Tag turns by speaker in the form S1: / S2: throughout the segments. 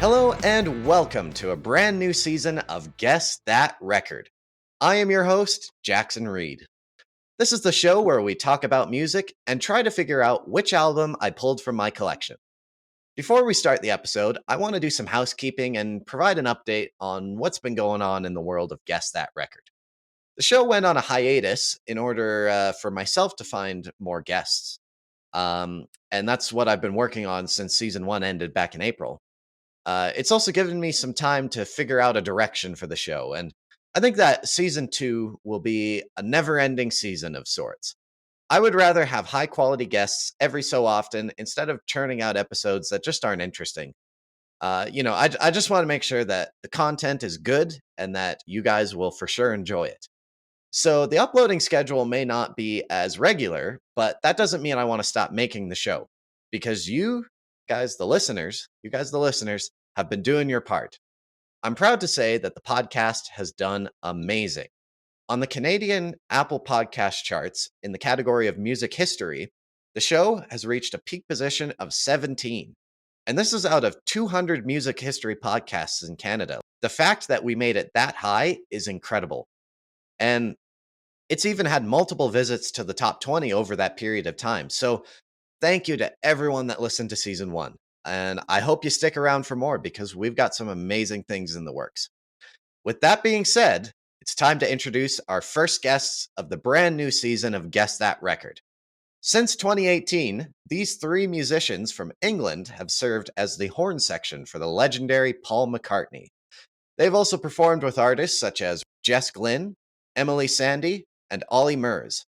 S1: Hello and welcome to a brand new season of Guess That Record. I am your host, Jackson Reed. This is the show where we talk about music and try to figure out which album I pulled from my collection. Before we start the episode, I want to do some housekeeping and provide an update on what's been going on in the world of Guess That Record. The show went on a hiatus in order for myself to find more guests. And that's what I've been working on since season 1 ended back in April. It's also given me some time to figure out a direction for the show, and I think that season 2 will be a never-ending season of sorts. I would rather have high-quality guests every so often instead of churning out episodes that just aren't interesting. I just want to make sure that the content is good and that you guys will for sure enjoy it. So the uploading schedule may not be as regular, but that doesn't mean I want to stop making the show, because you guys, the listeners, have been doing your part. I'm proud to say that the podcast has done amazing. On the Canadian Apple Podcast charts, in the category of music history, the show has reached a peak position of 17. And this is out of 200 music history podcasts in Canada. The fact that we made it that high is incredible. And it's even had multiple visits to the top 20 over that period of time. So thank you to everyone that listened to season 1. And I hope you stick around for more because we've got some amazing things in the works. With that being said, it's time to introduce our first guests of the brand new season of Guess That Record. Since 2018, these 3 musicians from England have served as the horn section for the legendary Paul McCartney. They've also performed with artists such as Jess Glynne, Emeli Sandé, and Olly Murs.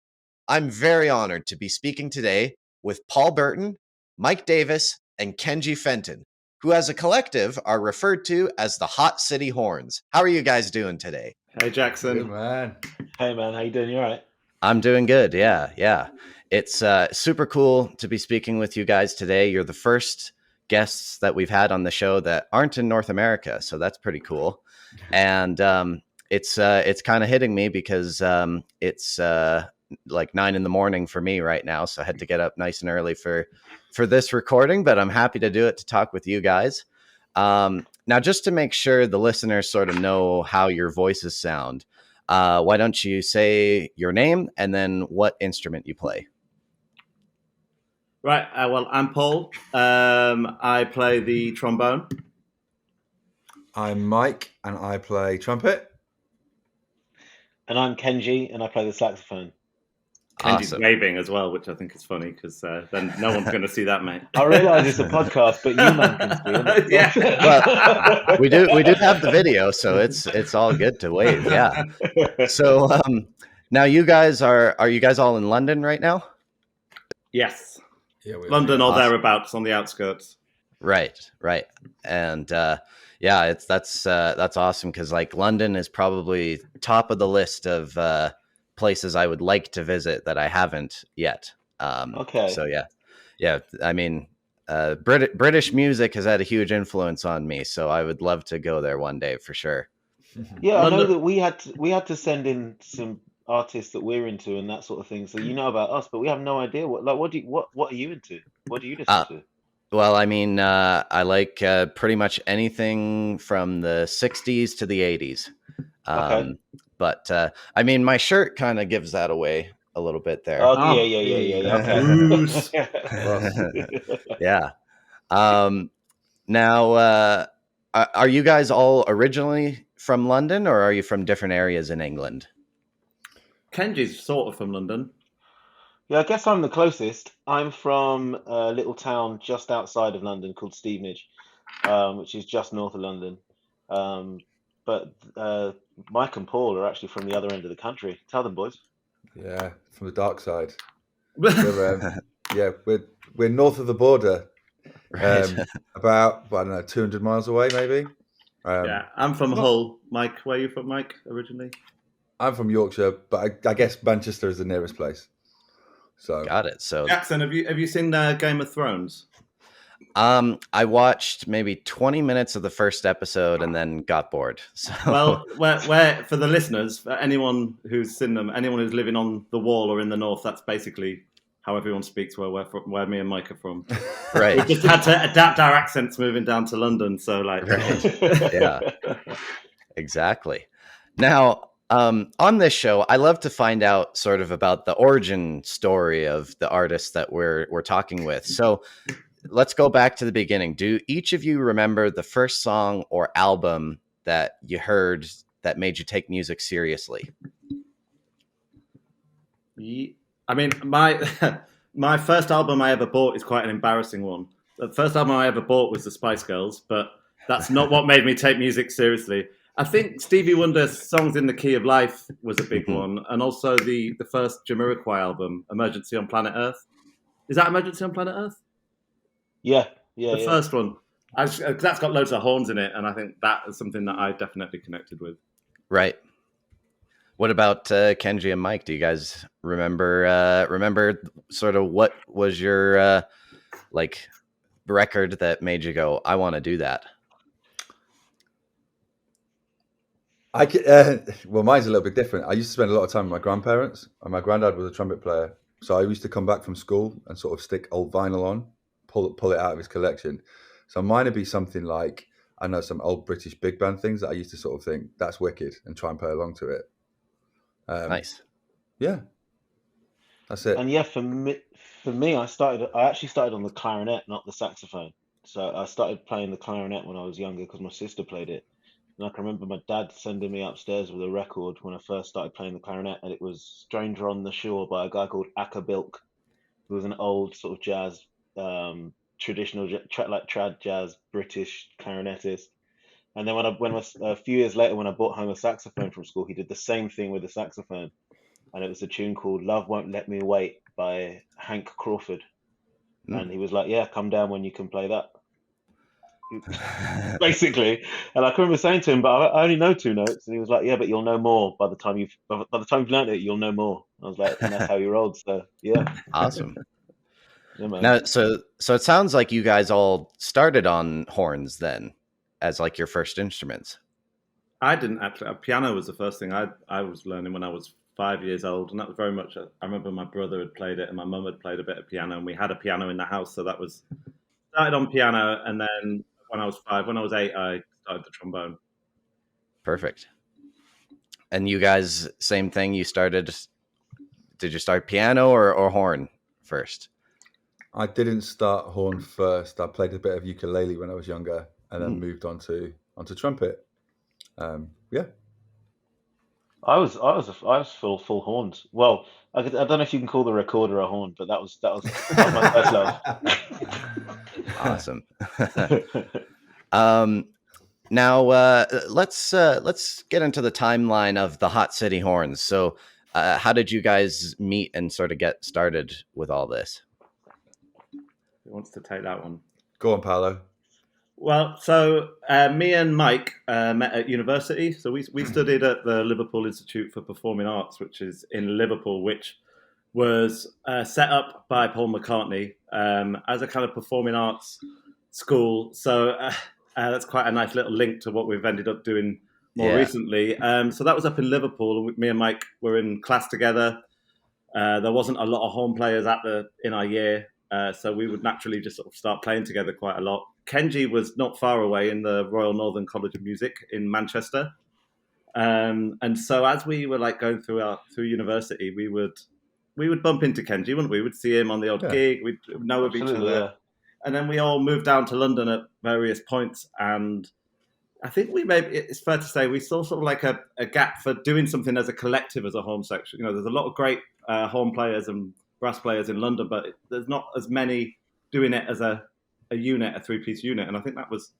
S1: I'm very honored to be speaking today with Paul Burton, Mike Davis, and Kenji Fenton, who as a collective are referred to as the Hot City Horns. How are you guys doing today?
S2: Hey, Jackson.
S3: Good, man.
S4: Hey, man. How you doing? You all right?
S1: I'm doing good. Yeah. It's super cool to be speaking with you guys today. You're the first guests that we've had on the show that aren't in North America, so that's pretty cool. And it's kind of hitting me because it's like 9 a.m. for me right now, so I had to get up nice and early for this recording, but I'm happy to do it to talk with you guys. Now, just to make sure the listeners sort of know how your voices sound, why don't you say your name and then what instrument you play?
S2: Right. Well, I'm Paul. I play the trombone.
S3: I'm Mike, and I play trumpet.
S4: And I'm Kenji, and I play the saxophone.
S2: Kenji's
S1: Awesome.
S2: waving as well, which I think is funny because then no one's going to see that, mate.
S4: I realise it's a podcast, but you man can see it.
S2: Yeah.
S1: Well, we do have the video, so it's all good to wave. Yeah. So now you guys are you guys all in London right now?
S2: Yes.
S3: Yeah,
S2: London or
S1: Awesome.
S2: thereabouts on the outskirts.
S1: Right. And yeah, that's awesome because like London is probably top of the list of places I would like to visit that I haven't yet.
S4: Okay.
S1: So yeah. I mean, British music has had a huge influence on me, so I would love to go there one day for sure.
S4: Yeah, I know
S2: London-
S4: that we had to send in some artists that we're into and that sort of thing. So you know about us, but we have no idea what are you into? What do you listen to?
S1: Well, I mean, I like pretty much anything from the 60s to the 80s.
S4: Okay.
S1: But I mean, my shirt kind of gives that away a little bit there.
S4: Oh,
S2: Oh.
S4: yeah. Okay.
S2: Bruce.
S1: Yeah. Now, are you guys all originally from London, or are you from different areas in England?
S2: Kenji's sort of from London.
S4: Yeah, I guess I'm the closest. I'm from a little town just outside of London called Stevenage, which is just north of London. But Mike and Paul are actually from the other end of the country. Tell them, boys.
S3: Yeah, from the dark side. We're north of the border,
S1: Right.
S3: about 200 miles away, maybe.
S2: Yeah, I'm from Hull. Mike, where are you from, Mike, originally?
S3: I'm from Yorkshire, but I guess Manchester is the nearest place. So
S1: Got it. So
S2: Jackson, have you seen Game of Thrones?
S1: I watched maybe 20 minutes of the first episode and then got bored. So
S2: Well, where for the listeners, for anyone who's seen them, anyone who's living on the wall or in the north, that's basically how everyone speaks where me and Mike are from.
S1: Right.
S2: We just had to adapt our accents moving down to London. So like,
S1: Right. Yeah, exactly. Now, on this show, I love to find out sort of about the origin story of the artists that we're talking with. So let's go back to the beginning. Do each of you remember the first song or album that you heard that made you take music seriously?
S2: I mean, my first album I ever bought is quite an embarrassing one. The first album I ever bought was the Spice Girls, but that's not what made me take music seriously. I think Stevie Wonder's Songs in the Key of Life was a big one, and also the first Jamiroquai album, Emergency on Planet Earth. Is that Emergency on Planet Earth?
S4: Yeah.
S2: The first one. That's got loads of horns in it, and I think that is something that I definitely connected with.
S1: Right. What about Kenji and Mike? Do you guys remember sort of what was your like record that made you go, I want to do that?
S3: Well, mine's a little bit different. I used to spend a lot of time with my grandparents, and my granddad was a trumpet player. So I used to come back from school and sort of stick old vinyl on, pull it out of his collection. So mine would be something like, I know, some old British big band things that I used to sort of think, that's wicked, and try and play along to it.
S1: Nice.
S3: Yeah, that's it.
S4: And yeah, for me, I actually started on the clarinet, not the saxophone. So I started playing the clarinet when I was younger because my sister played it. And I can remember my dad sending me upstairs with a record when I first started playing the clarinet, and it was Stranger on the Shore by a guy called Akka Bilk, who was an old sort of jazz, traditional trad jazz British clarinetist. And then a few years later, when I brought home a saxophone from school, he did the same thing with the saxophone, and it was a tune called "Love Won't Let Me Wait" by Hank Crawford. And he was like, "Yeah, come down when you can play that." Basically, and I can remember saying to him, "But I only know 2 notes," and he was like, "Yeah, but you'll know more by the time you've learned it. You'll know more." I was like, "And that's how you rolled." So yeah,
S1: Awesome.
S4: yeah, man.
S1: Now, so it sounds like you guys all started on horns then, as like your first instruments.
S2: I didn't actually. Piano was the first thing I was learning when I was 5 years old, and that was very much. I remember my brother had played it, and my mum had played a bit of piano, and we had a piano in the house, so that was started on piano, and then when I was 5, when I was 8, I started the trombone.
S1: Perfect. And you guys, same thing. Did you start piano or horn first?
S3: I didn't start horn first. I played a bit of ukulele when I was younger, and then moved on to trumpet. Yeah.
S4: I was full horns. Well, I don't know if you can call the recorder a horn, but that was my first love.
S1: Awesome. Now let's get into the timeline of the Hot City Horns. So, how did you guys meet and sort of get started with all this?
S2: Who wants to take that one?
S3: Go on, Paolo.
S2: Well, so me and Mike met at university. So we studied at the Liverpool Institute for Performing Arts, which is in Liverpool, which was set up by Paul McCartney as a kind of performing arts school. So that's quite a nice little link to what we've ended up doing more recently. So that was up in Liverpool. Me and Mike were in class together. There wasn't a lot of horn players in our year. So we would naturally just sort of start playing together quite a lot. Kenji was not far away in the Royal Northern College of Music in Manchester. And so as we were like going through university, we would bump into Kenji, wouldn't we? We'd see him on the odd gig. We'd know of each other. Yeah. And then we all moved down to London at various points. And I think it's fair to say we saw sort of like a gap for doing something as a collective, as a horn section. You know, there's a lot of great horn players and brass players in London, but there's not as many doing it as a unit, a 3-piece unit. And I think that was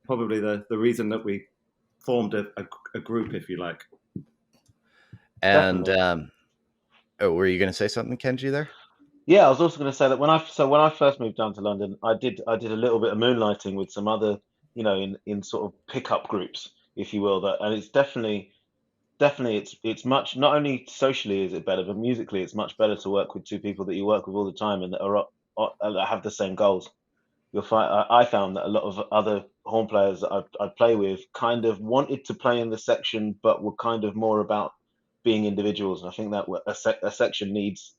S2: probably the reason that we formed a group, if you like.
S1: And were you going to say something, Kenji, there?
S4: Yeah, I was also going to say that when I first moved down to London, I did a little bit of moonlighting with some other, in sort of pickup groups, if you will. And it's definitely it's much, not only socially is it better, but musically it's much better to work with 2 people that you work with all the time and that have the same goals. You'll find I found that a lot of other horn players that I'd play with kind of wanted to play in the section, but were kind of more about being individuals. And I think that a section needs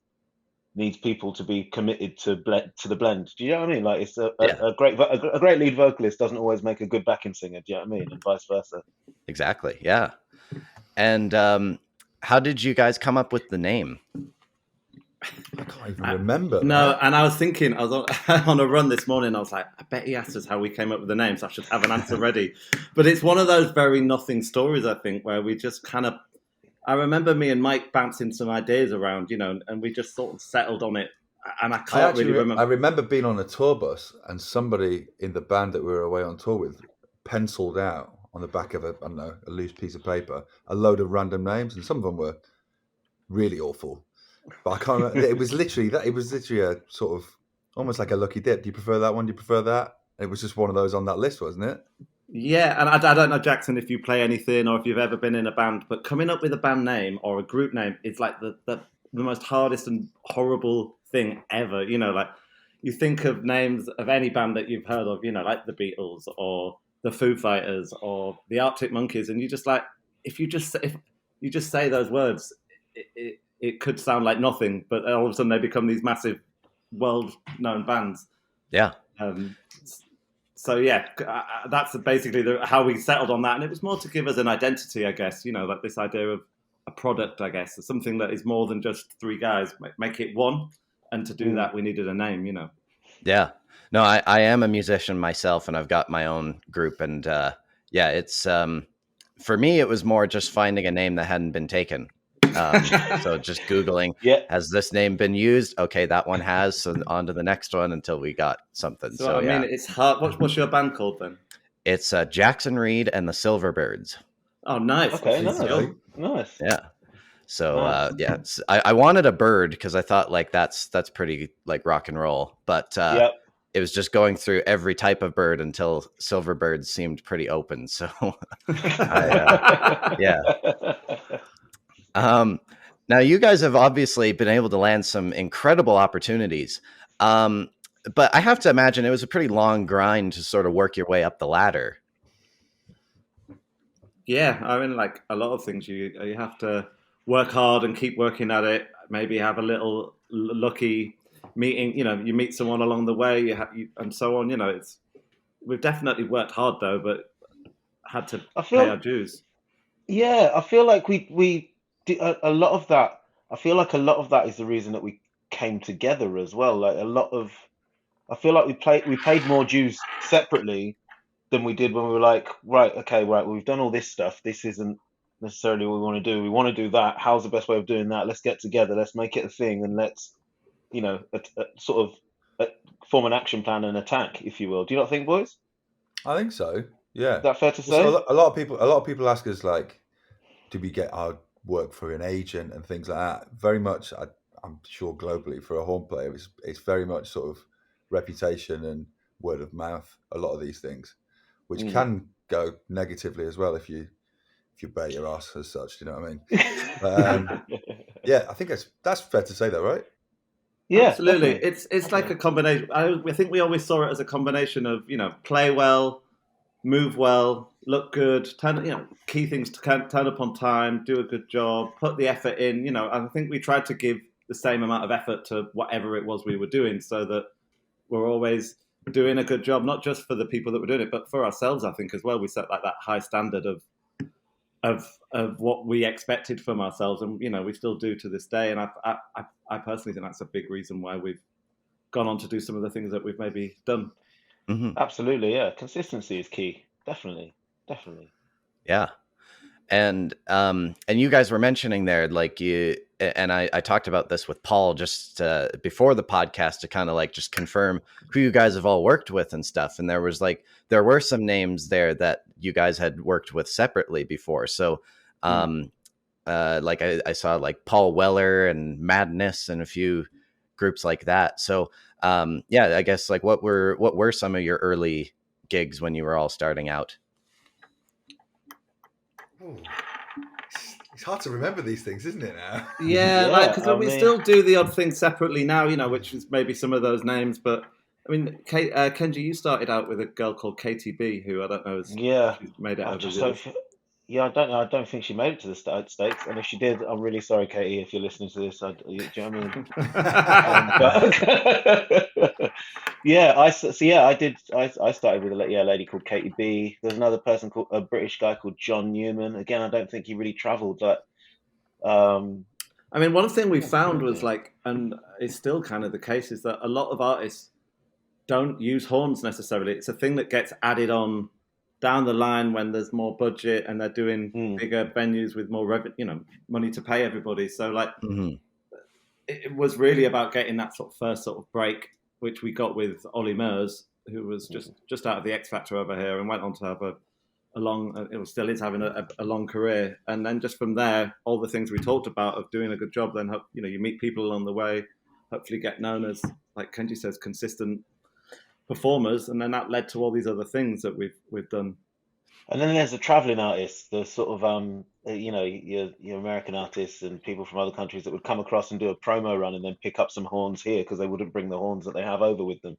S4: needs people to be committed to the blend. Do you know what I mean? Like, it's
S1: Yeah.
S4: a great lead vocalist doesn't always make a good backing singer. Do you know what I mean? And vice versa.
S1: Exactly. Yeah. And how did you guys come up with the name?
S3: I can't even remember.
S2: No,
S3: man.
S2: and I was thinking, I was on a run this morning. I was like, I bet he asked us how we came up with the name, so I should have an answer ready. But it's one of those very nothing stories, I think, where we just kind of. I remember me and Mike bouncing some ideas around, and we just sort of settled on it. And I can't really remember.
S3: I remember being on a tour bus and somebody in the band that we were away on tour with penciled out on the back of a loose piece of paper a load of random names, and some of them were really awful. But I can't remember. It was literally a sort of almost like a lucky dip. Do you prefer that one? Do you prefer that? It was just one of those on that list, wasn't it?
S2: Yeah, and I don't know, Jackson, if you play anything or if you've ever been in a band, but coming up with a band name or a group name is like the most hardest and horrible thing ever. Like you think of names of any band that you've heard of, like the Beatles or the Foo Fighters or the Arctic Monkeys, and you just like if you just say those words, it could sound like nothing, but all of a sudden they become these massive world-known bands.
S1: Yeah.
S2: So yeah, that's basically how we settled on that, and it was more to give us an identity, I guess. Like this idea of a product, I guess, something that is more than just three guys. Make it one, and to do that, we needed a name.
S1: Yeah. No, I am a musician myself, and I've got my own group, and it's for me, it was more just finding a name that hadn't been taken. So just Googling, has this name been used? Okay, that one has. So on to the next one until we got something.
S2: So I mean, it's hard. What's your band called then?
S1: It's Jackson Reed and the Silverbirds.
S2: Oh, nice.
S4: Okay, nice.
S1: Yeah. So I wanted a bird because I thought like that's pretty like rock and roll, but it was just going through every type of bird until Silverbirds seemed pretty open. So now you guys have obviously been able to land some incredible opportunities. But I have to imagine it was a pretty long grind to sort of work your way up the ladder.
S2: Yeah, I mean, like a lot of things, you have to work hard and keep working at it. Maybe have a little lucky meeting. You meet someone along the way, and so on. We've definitely worked hard though, but had to pay our dues.
S4: Yeah, I feel like we did a lot of that. I feel like a lot of that is the reason that we came together as well. Like I feel like we paid more dues separately than we did when we were like, right, we've done all this stuff. This isn't necessarily what we want to do. We want to do that. How's the best way of doing that? Let's get together. Let's make it a thing, and let's, sort of form an action plan and attack, if you will. Do you not think, boys?
S3: I think so. Yeah.
S4: Is that fair to say?
S3: So a lot of people ask us like, do we get our work through an agent and things like that? Very much, I'm sure globally for a horn player, it's very much sort of reputation and word of mouth. A lot of these things, which can go negatively as well if you bait your ass as such. Do you know what I mean? Yeah, I think that's fair to say, though, right?
S2: Yeah, absolutely. It's like a combination. I think we always saw it as a combination of play well, move well, look good, key things to turn up on time, do a good job, put the effort in. I think we tried to give the same amount of effort to whatever it was we were doing, so that we're always doing a good job, not just for the people that were doing it, but for ourselves. I think as well, we set like that high standard of what we expected from ourselves, and we still do to this day. And I personally think that's a big reason why we've gone on to do some of the things that we've maybe done.
S1: Mm-hmm.
S4: Absolutely, yeah. Consistency is key. Definitely.
S1: Yeah. And you guys were mentioning there, like I talked about this with Paul just before the podcast to kind of like just confirm who you guys have all worked with and stuff. And there were some names there that you guys had worked with separately before. So like I saw like Paul Weller and Madness and a few groups like that. So I guess like what were some of your early gigs when you were all starting out?
S3: Ooh. It's hard to remember these things, isn't it now?
S2: Yeah, because we still do the odd thing separately now, which is maybe some of those names. But I mean, Kenji, you started out with a girl called KTB, who I don't know has made it over the years.
S4: Yeah, I don't know. I don't think she made it to the States, and if she did, I'm really sorry, Katie, if you're listening to this. Do you know what I mean? But yeah, I did. I started with a lady called Katie B. There's another person called a British guy called John Newman. Again, I don't think he really travelled. But
S2: I mean, one thing we
S4: yeah,
S2: found was
S4: yeah.
S2: like, and it's still kind of the case, is that a lot of artists don't use horns necessarily. It's a thing that gets added on down the line when there's more budget and they're doing bigger venues with more money to pay everybody. So like, it was really about getting that sort of first sort of break, which we got with Olly Murs, who was just out of the X Factor over here and went on to have a long, it still is having a long career. And then just from there, all the things we talked about of doing a good job, then you meet people along the way, hopefully get known as, like Kenji says, consistent performers, and then that led to all these other things that we've done.
S4: And then there's the traveling artists, the sort of your American artists and people from other countries that would come across and do a promo run and then pick up some horns here because they wouldn't bring the horns that they have over with them.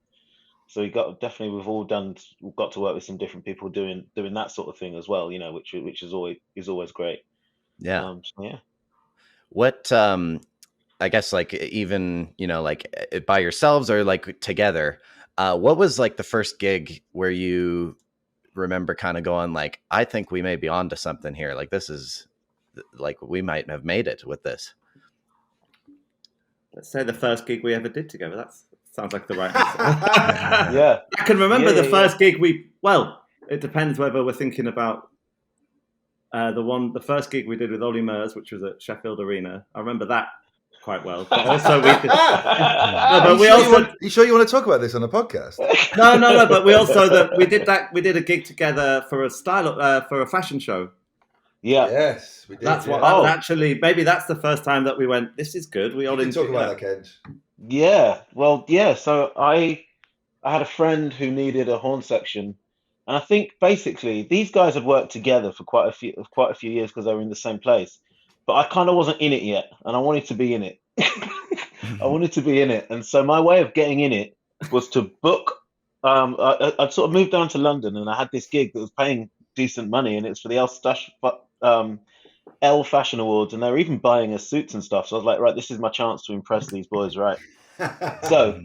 S4: So we've got to work with some different people doing that sort of thing as well, which is always great.
S1: Yeah.
S4: So yeah.
S1: What I guess like even like by yourselves or like together, what was like the first gig where you remember kind of going like, I think we may be onto something here, like this is like we might have made it with this?
S2: Let's say the first gig we ever did together. That sounds like the right answer.
S4: Yeah,
S2: I can remember the first gig it depends whether we're thinking about the first gig we did with Olly Murs, which was at Sheffield Arena. I remember that quite well. But also we did,
S3: you sure you want to talk about this on a podcast?
S2: No. But we did a gig together for a fashion show.
S4: Yeah.
S3: Yes, we did.
S2: That's what actually. Maybe that's the first time that we went, this is good. We all
S3: didn't talk about that, Kenj.
S4: Yeah. Well, yeah. So I had a friend who needed a horn section, and I think basically these guys had worked together for quite a few years because they were in the same place. But I kind of wasn't in it yet, and I wanted to be in it. I wanted to be in it, and so my way of getting in it was to book. I'd sort of moved down to London, and I had this gig that was paying decent money, and it's for the L Fashion Awards, and they were even buying us suits and stuff. So I was like, right, this is my chance to impress these boys, right? So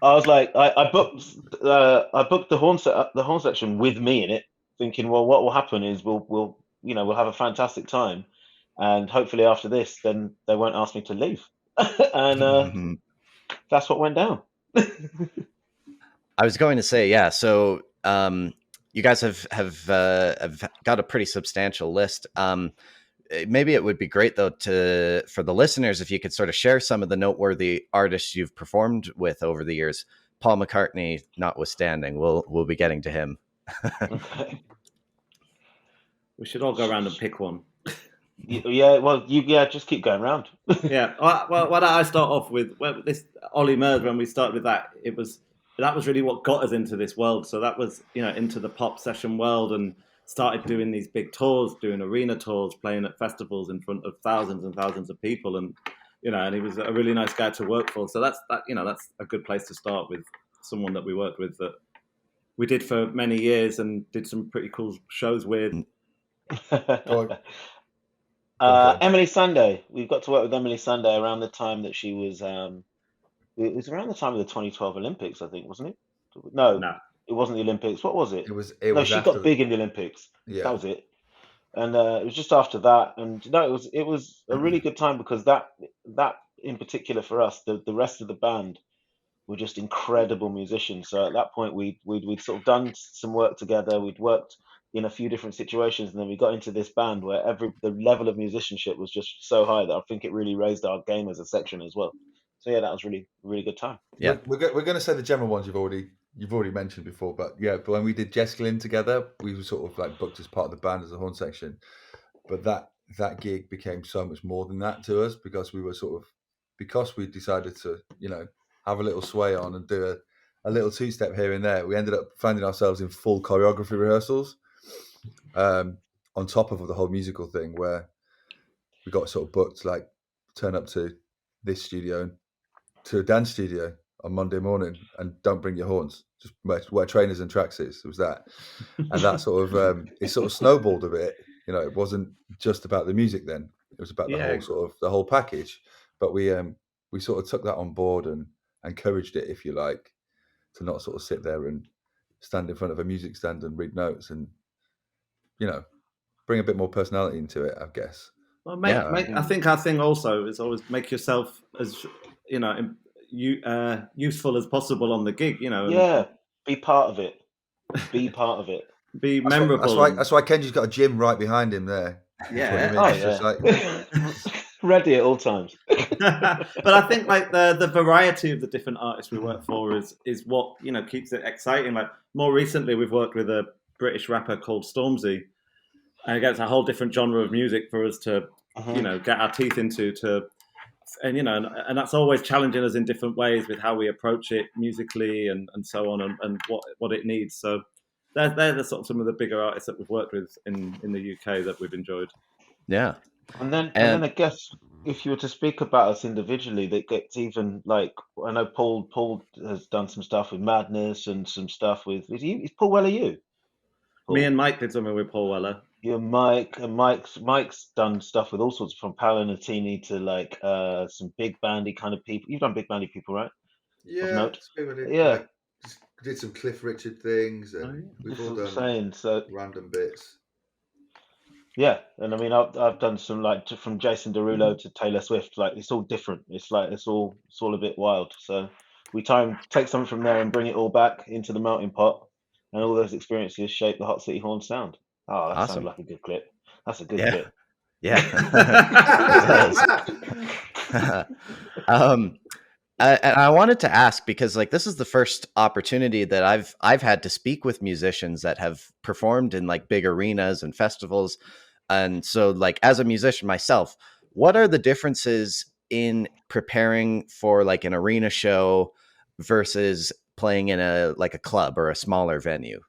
S4: I was like, I booked the horn section with me in it, thinking, well, what will happen is we'll have a fantastic time, and hopefully after this, then they won't ask me to leave, and that's what went down.
S1: I was going to say, yeah. So you guys have got a pretty substantial list. Maybe it would be great though for the listeners if you could sort of share some of the noteworthy artists you've performed with over the years. Paul McCartney notwithstanding, we'll be getting to him.
S4: Okay.
S2: We should all go around and pick one.
S4: Yeah, well, just keep going around.
S2: Yeah. Well, why don't I start off with this Olly Murs? When we started with that, that was really what got us into this world. So that was into the pop session world, and started doing these big tours, doing arena tours, playing at festivals in front of thousands and thousands of people, and and he was a really nice guy to work for. So that's a good place to start with someone that we worked with that we did for many years and did some pretty cool shows with.
S4: Emeli Sandé. We've got to work with Emeli Sandé around the time that she was. It was around the time of the 2012 Olympics, I think, wasn't it? No, it wasn't the Olympics. What was it? She got big in the Olympics. Yeah. That was it. And it was just after that. And it was a really good time because that in particular for us, the rest of the band were just incredible musicians. So at that point, we'd sort of done some work together. We'd worked in a few different situations, and then we got into this band where the level of musicianship was just so high that I think it really raised our game as a section as well. So yeah, that was really, really good time.
S1: Yeah,
S3: we're going to say the general ones you've already mentioned before, but when we did Jess Glynne together, we were sort of like booked as part of the band as a horn section. But that gig became so much more than that to us because we decided to have a little sway on and do a little two-step here and there. We ended up finding ourselves in full choreography rehearsals on top of the whole musical thing, where we got sort of booked, like turn up to this studio to a dance studio on Monday morning and don't bring your horns, just wear trainers and tracksuits. It was that, and that sort of it sort of snowballed a bit, You know, it wasn't just about the music then. It was about the whole package. But we sort of took that on board and encouraged it, if you like, to not sort of sit there and stand in front of a music stand and read notes and, you know, bring a bit more personality into it, I guess.
S2: Well, I think our thing also is always make yourself as, you know, useful as possible on the gig, you know.
S4: Yeah, be part of it. Be part of it.
S2: Be memorable.
S3: That's why Kenji's got a gym right behind him there.
S2: Yeah.
S3: Just like...
S4: ready at all times.
S2: But I think like the variety of the different artists we work for is what, you know, keeps it exciting. Like more recently, we've worked with a British rapper called Stormzy. And again, it's a whole different genre of music for us to, you know, get our teeth into. And you know, and that's always challenging us in different ways with how we approach it musically and so on, and what it needs. So they're the sort of some of the bigger artists that we've worked with in the UK that we've enjoyed.
S1: Yeah.
S4: And then I guess if you were to speak about us individually, that gets even like, I know Paul has done some stuff with Madness and some stuff with, is Paul Weller you? Paul.
S2: Me and Mike did something with Paul Weller.
S4: Yeah, Mike's done stuff with all sorts, from Paolo Nutini to like some big bandy kind of people. You've done big bandy people, right?
S3: Yeah, did some Cliff Richard things, and we've all done random bits.
S4: Yeah, and I mean, I've done some like from Jason Derulo to Taylor Swift. Like it's all different. It's like it's all a bit wild. So we try and take something from there and bring it all back into the melting pot, and all those experiences shape the Hot City Horn sound. Oh, that sounds like a good clip. That's a good clip.
S1: Yeah. I wanted to ask, because like this is the first opportunity that I've had to speak with musicians that have performed in like big arenas and festivals. And so like as a musician myself, what are the differences in preparing for like an arena show versus playing in a club or a smaller venue?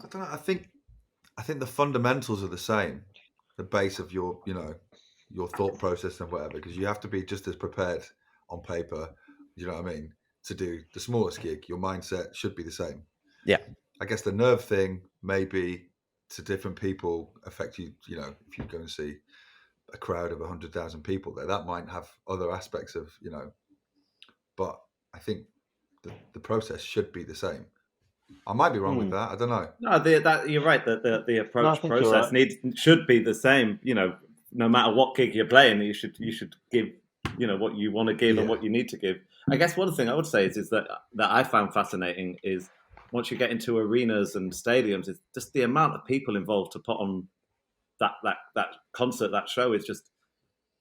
S3: I don't know. I think the fundamentals are the same. The base of your, you know, your thought process and whatever, because you have to be just as prepared on paper, you know what I mean, to do the smallest gig. Your mindset should be the same.
S1: Yeah.
S3: I guess the nerve thing maybe to different people affect you, you know, if you go and see a crowd of 100,000 people there, that might have other aspects of, you know, but I think the process should be the same. I might be wrong with that. I don't know.
S2: No, you're right. The approach process should be the same. You know, no matter what gig you're playing, you should give, you know, what you want to give and what you need to give. I guess one thing I would say is that I found fascinating is once you get into arenas and stadiums, is just the amount of people involved to put on that concert, that show is just,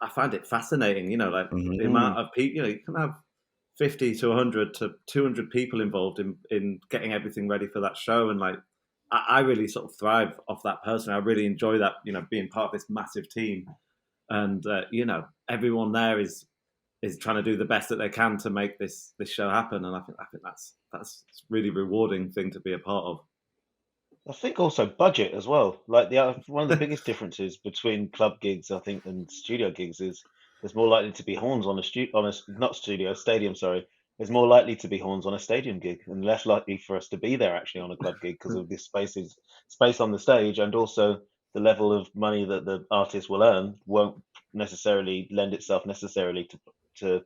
S2: I find it fascinating. You know, like the amount of people. You know, you can have 50 to 100 to 200 people involved in getting everything ready for that show. And like, I really sort of thrive off that person. I really enjoy that, you know, being part of this massive team. And, you know, everyone there is trying to do the best that they can to make this show happen. And I think that's a really rewarding thing to be a part of.
S4: I think also budget as well. Like one of the biggest differences between club gigs, I think, and studio gigs is there's more likely to be horns on a stadium. Sorry, there's more likely to be horns on a stadium gig, and less likely for us to be there actually on a club gig because of this space on the stage, and also the level of money that the artist will earn won't necessarily lend itself necessarily to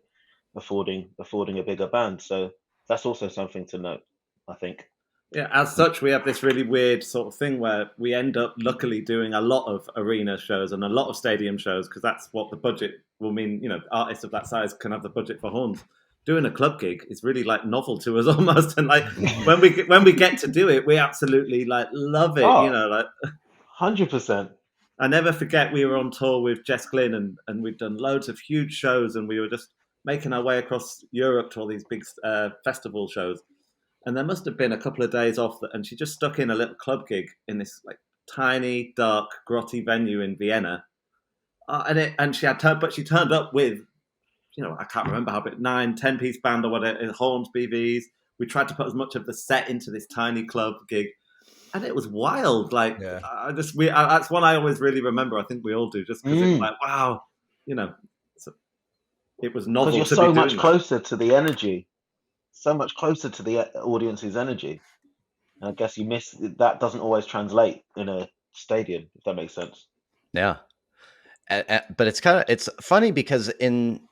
S4: affording a bigger band. So that's also something to note, I think.
S2: Yeah, as such, we have this really weird sort of thing where we end up luckily doing a lot of arena shows and a lot of stadium shows because that's what the budget will mean. You know, artists of that size can have the budget for horns. Doing a club gig is really like novel to us almost, and like when we get to do it, we absolutely like love it. You know, like
S4: 100%.
S2: I never forget we were on tour with Jess Glynne and we'd done loads of huge shows and we were just making our way across Europe to all these big festival shows. And there must have been a couple of days off, and she just stuck in a little club gig in this like tiny, dark, grotty venue in Vienna. She turned up with, you know, I can't remember how big, 9-10 piece band or whatever, horns, BVs. We tried to put as much of the set into this tiny club gig, and it was wild. Like, that's one I always really remember. I think we all do, just because it's like, wow, you know, it was novel.
S4: Because you're so much closer to the energy. So much closer to the audience's energy. And I guess you miss that. Doesn't always translate in a stadium, if that makes sense.
S1: Yeah. But it's funny because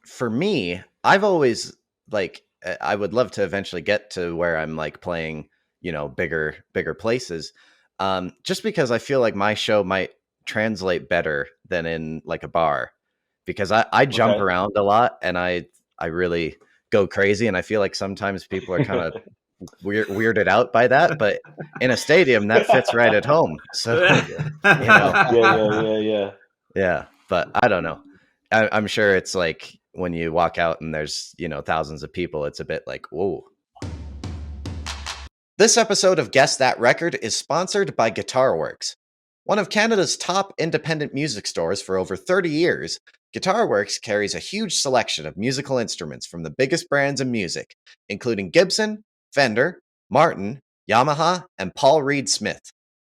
S1: for me, I've always like I would love to eventually get to where I'm like playing, bigger places. Just because I feel like my show might translate better than in like a bar, because I jump
S4: Okay.
S1: around a lot and I really go crazy, and I feel like sometimes people are kind of weirded out by that, but in a stadium that fits right at home. So,
S4: Yeah.
S1: yeah, but I don't know. I'm sure it's like when you walk out and there's, thousands of people, it's a bit like, whoa. This episode of Guess That Record is sponsored by GuitarWorks. One of Canada's top independent music stores for over 30 years, GuitarWorks carries a huge selection of musical instruments from the biggest brands in music, including Gibson, Fender, Martin, Yamaha, and Paul Reed Smith.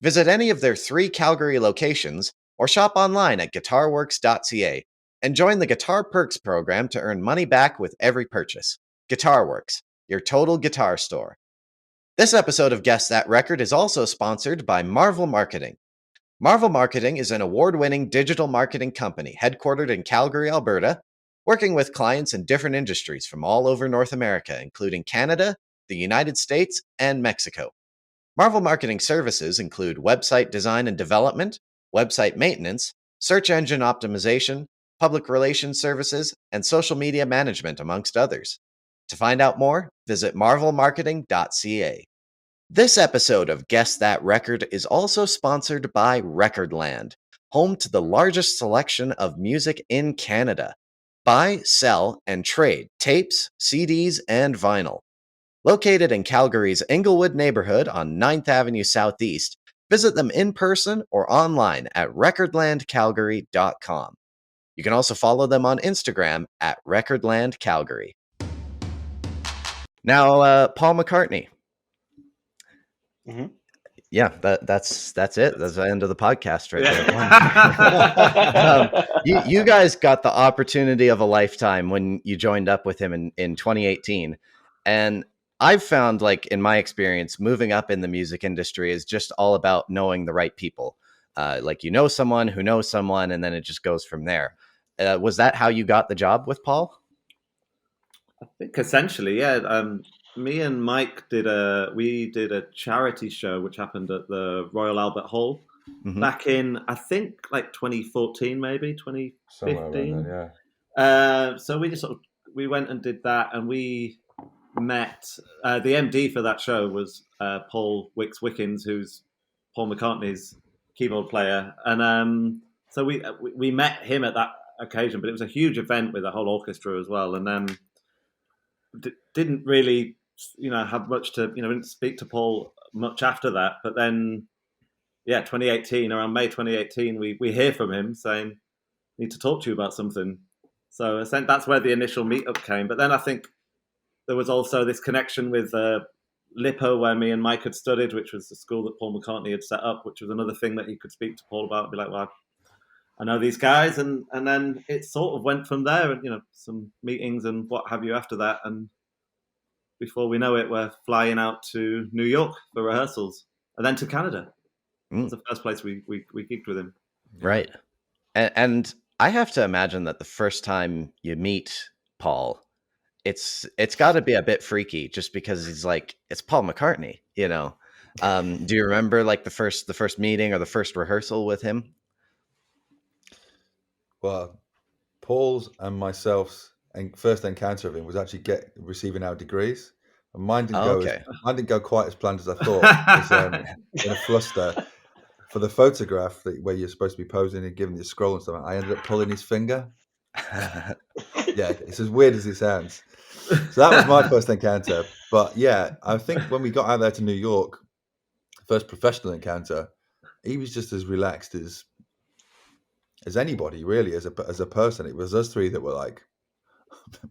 S1: Visit any of their 3 Calgary locations or shop online at guitarworks.ca and join the Guitar Perks program to earn money back with every purchase. GuitarWorks, your total guitar store. This episode of Guess That Record is also sponsored by Marvel Marketing. Marvel Marketing is an award-winning digital marketing company headquartered in Calgary, Alberta, working with clients in different industries from all over North America, including Canada, the United States, and Mexico. Marvel Marketing services include website design and development, website maintenance, search engine optimization, public relations services, and social media management, amongst others. To find out more, visit marvelmarketing.ca. This episode of Guess That Record is also sponsored by Recordland, home to the largest selection of music in Canada. Buy, sell, and trade tapes, CDs, and vinyl. Located in Calgary's Inglewood neighborhood on 9th Avenue Southeast, visit them in person or online at recordlandcalgary.com. You can also follow them on Instagram at recordlandcalgary. Now, Paul McCartney.
S4: Mm-hmm.
S1: Yeah, that's it. That's the end of the podcast right there. You guys got the opportunity of a lifetime when you joined up with him in 2018. And I've found, like, in my experience, moving up in the music industry is just all about knowing the right people. Like, someone who knows someone, and then it just goes from there. Was that how you got the job with Paul?
S2: I think essentially, yeah. Me and Mike did a charity show which happened at the Royal Albert Hall back in, I think, like 2014, maybe 2015.
S3: Then, yeah.
S2: So we went and did that, and we met the MD for that show was Paul Wickens, who's Paul McCartney's keyboard player, and so we met him at that occasion. But it was a huge event with a whole orchestra as well, and didn't really have much to didn't speak to Paul much after that. But then 2018, around May 2018, we hear from him saying, need to talk to you about something. So that's where the initial meetup came. But then I think there was also this connection with Lippo, where me and Mike had studied, which was the school that Paul McCartney had set up, which was another thing that he could speak to Paul about. Be like, well, I know these guys, and then it sort of went from there, and some meetings and what have you after that, and before we know it, we're flying out to New York for rehearsals, and then to Canada. That's the first place we gigged with him.
S1: Right, and I have to imagine that the first time you meet Paul, it's got to be a bit freaky, just because he's like, it's Paul McCartney, Do you remember like the first meeting or the first rehearsal with him?
S3: Well, Paul's and myself's first encounter of him was actually receiving our degrees. And mine didn't go quite as planned as I thought. In a fluster for the photograph where you're supposed to be posing and giving the scroll and stuff, I ended up pulling his finger. Yeah, it's as weird as it sounds. So that was my first encounter. But yeah, I think when we got out there to New York, first professional encounter, he was just as relaxed as anybody, really, as a person. It was us 3 that were like,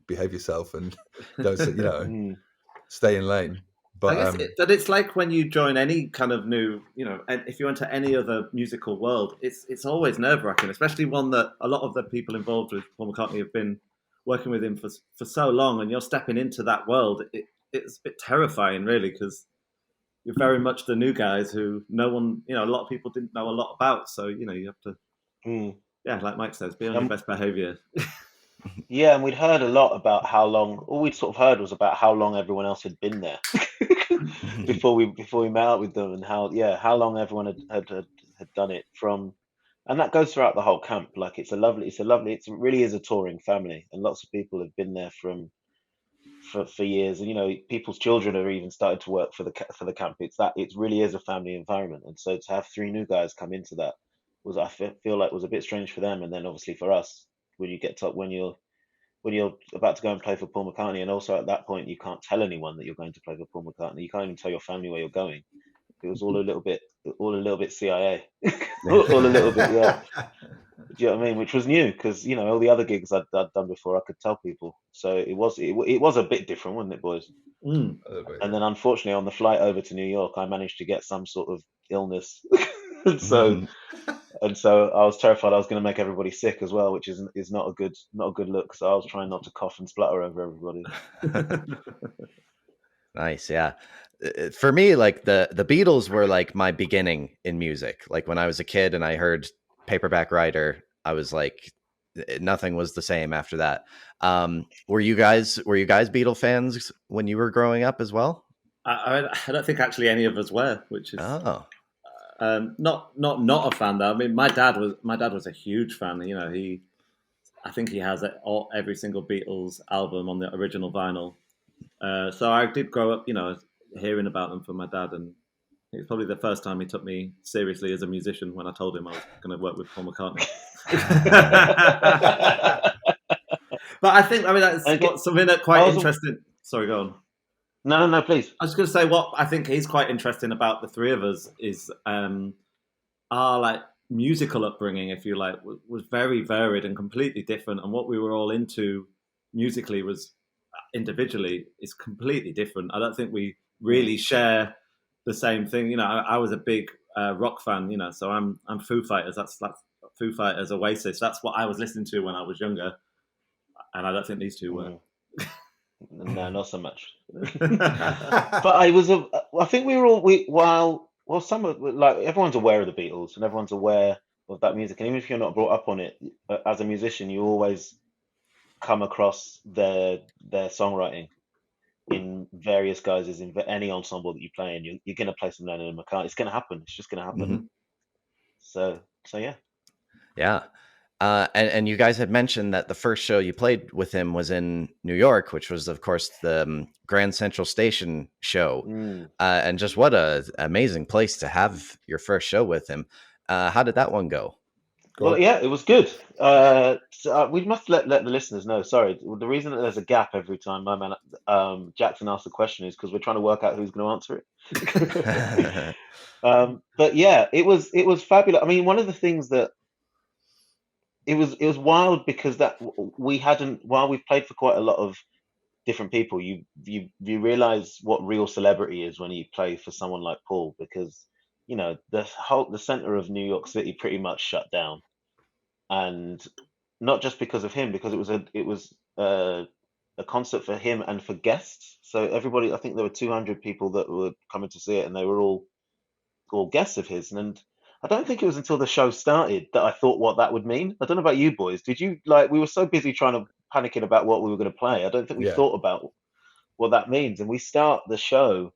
S3: behave yourself and don't, stay in lane. But
S2: I guess it's like when you join any kind of new, if you enter any other musical world, it's always nerve-wracking, especially one that a lot of the people involved with Paul McCartney have been working with him for so long, and you're stepping into that world. It's a bit terrifying, really, because you're very much the new guys who no one, a lot of people didn't know a lot about. So you have to, like Mike says, be on your best behaviour.
S4: Yeah, and we'd heard a lot about how long. All we'd sort of heard was about how long everyone else had been there before we met up with them, and how long everyone had done it from, and that goes throughout the whole camp. Like it really is a touring family, and lots of people have been there for years, and people's children have even started to work for the camp. It really is a family environment, and so to have three new guys come into that feel like was a bit strange for them, and then obviously for us when you get to when you're about to go and play for Paul McCartney, and also at that point you can't tell anyone that you're going to play for Paul McCartney. You can't even tell your family where you're going. It was all a little bit CIA, all a little bit, yeah. Do you know what I mean? Which was new because all the other gigs I'd done before, I could tell people. So it was a bit different, wasn't it, boys?
S2: Mm.
S4: And then unfortunately, on the flight over to New York, I managed to get some sort of illness, and so I was terrified I was going to make everybody sick as well, which is not a good look. So I was trying not to cough and splutter over everybody.
S1: Nice, yeah. For me, like the Beatles were like my beginning in music. Like when I was a kid and I heard Paperback Writer, I was like, nothing was the same after that. Were you guys Beatle fans when you were growing up as well?
S2: I don't think actually any of us were, which is not a fan though. I mean, my dad was a huge fan. I think he has every single Beatles album on the original vinyl. So I did grow up, hearing about them from my dad, and it's probably the first time he took me seriously as a musician when I told him I was going to work with Paul McCartney. But I think, that's something that's quite interesting. Sorry, go on.
S4: No, please.
S2: I was going to say what I think is quite interesting about the three of us is our like musical upbringing, if you like, was very varied and completely different, and what we were all into musically was individually is completely different. I don't think we really share the same thing. I was a big rock fan, so I'm Foo Fighters. That's Foo Fighters, Oasis. That's what I was listening to when I was younger, and I don't think these two were.
S4: No, not so much. But I think we were all some of, like, everyone's aware of the Beatles and everyone's aware of that music, and even if you're not brought up on it, as a musician, you always come across their songwriting in various guises in any ensemble that you play in. You're going to play some Lennon and McCartney. It's going to happen. It's just going to happen.
S1: Mm-hmm.
S4: So yeah.
S1: And you guys had mentioned that the first show you played with him was in New York, which was, of course, the Grand Central Station show. And just what a amazing place to have your first show with him. How did that one go?
S4: Well, yeah, it was good. So we must let the listeners know. Sorry, the reason that there's a gap every time my man Jackson asks the question is because we're trying to work out who's going to answer it. But yeah, it was fabulous. I mean, one of the things that it was wild because that while we've played for quite a lot of different people, you realize what real celebrity is when you play for someone like Paul, because the center of New York City pretty much shut down, and not just because of him, because it was a concert for him and for guests. So everybody, I think there were 200 people that were coming to see it, and they were all guests of his. And I don't think it was until the show started that I thought what that would mean. I don't know about you boys. Did you, like, we were so busy panicking about what we were going to play. I don't think we thought about what that means. And we start the show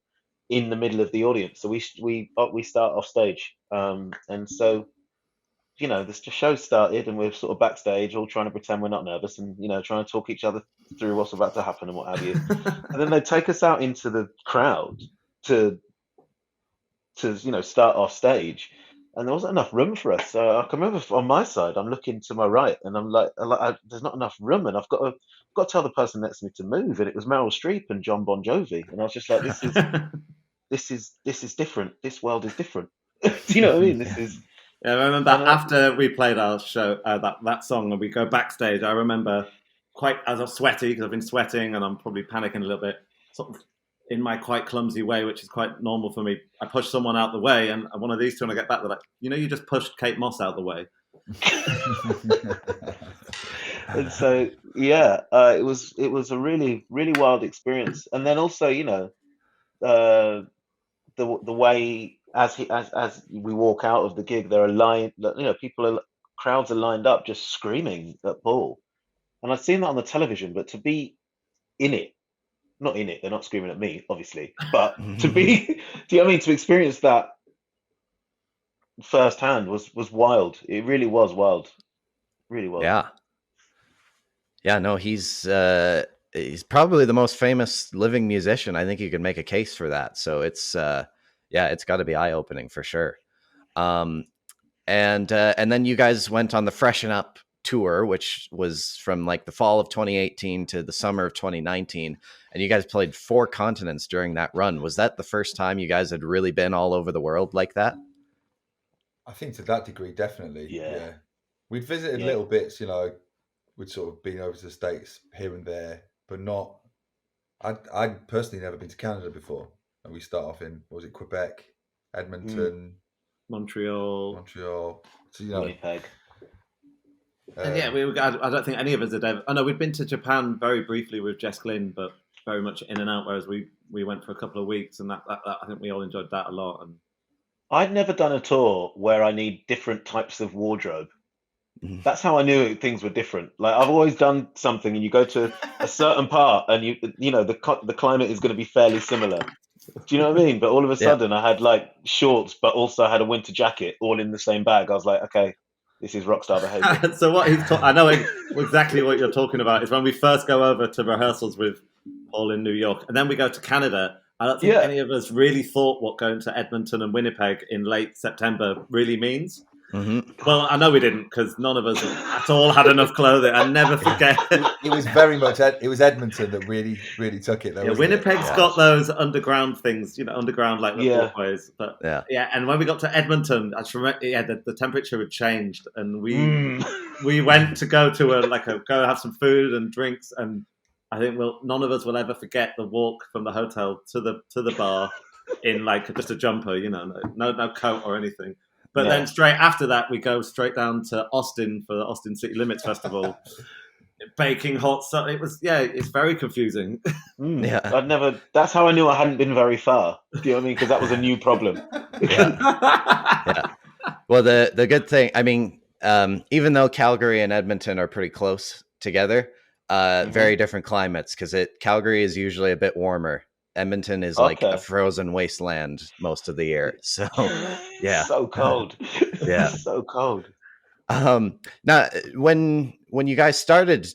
S4: in the middle of the audience. So we start off stage. And so, the show started and we're sort of backstage all trying to pretend we're not nervous and, trying to talk each other through what's about to happen and what have you. And then they take us out into the crowd to start off stage. And there wasn't enough room for us. So I can remember on my side, I'm looking to my right, and I'm like, there's not enough room, and I've got to tell the person next to me to move. And it was Meryl Streep and John Bon Jovi, and I was just like, this is different. This world is different. Do you know what I mean? This is.
S2: Yeah, I remember after we played our show, that song, and we go backstage. I remember as I was sweaty because I've been sweating, and I'm probably panicking a little bit, sort of in my quite clumsy way, which is quite normal for me. I pushed someone out the way, and one of these two, when I get back, they're like, you just pushed Kate Moss out the way.
S4: And so, yeah, it was a really, really wild experience. And then also, the way as we walk out of the gig, there are crowds are lined up just screaming at Paul, and I've seen that on the television, but to be in it, not in it, they're not screaming at me, obviously, but to be, do you know what I mean? To experience that firsthand was wild. It really was wild, really was.
S1: Yeah. No, he's probably the most famous living musician. I think you could make a case for that. So it's it's got to be eye opening for sure. And then you guys went on the Freshen Up tour, which was from like the fall of 2018 to the summer of 2019. And you guys played 4 continents during that run. Was that the first time you guys had really been all over the world like that?
S3: I think to that degree, definitely.
S4: Yeah.
S3: We'd visited little bits, we'd sort of been over to the States here and there, but not. I'd personally never been to Canada before. And we start off in, what was it, Quebec, Edmonton,
S2: Montreal.
S3: So,
S4: Winnipeg.
S2: And I don't think any of us had ever. I know we'd been to Japan very briefly with Jess Glynne, but very much in and out. Whereas we went for a couple of weeks, and that I think we all enjoyed that a lot. And
S4: I'd never done a tour where I need different types of wardrobe. That's how I knew things were different. Like I've always done something, and you go to a certain part, and the climate is going to be fairly similar. Do you know what I mean? But all of a sudden, I had like shorts, but also had a winter jacket, all in the same bag. I was like, okay, this is rockstar behavior.
S2: So what I know exactly what you're talking about is when we first go over to rehearsals with Paul in New York, and then we go to Canada. I don't think any of us really thought what going to Edmonton and Winnipeg in late September really means. Well, I know we didn't, because none of us at all had enough clothing. I never forget.
S3: It was very much. It was Edmonton that really, really took it. Though,
S2: Winnipeg's got those underground things, underground like the walkways. But and when we got to Edmonton, I just remember, the temperature had changed, and we went to go have some food and drinks, and I think none of us will ever forget the walk from the hotel to the bar in like just a jumper, no coat or anything. But then straight after that, we go straight down to Austin for the Austin City Limits Festival, baking hot stuff. It was, it's very confusing.
S4: That's how I knew I hadn't been very far. Do you know what I mean? Because that was a new problem.
S1: Well, the good thing, I mean, even though Calgary and Edmonton are pretty close together, very different climates, because Calgary is usually a bit warmer. Edmonton is like a frozen wasteland most of the year. So,
S4: so cold. So cold.
S1: Now, when you guys started,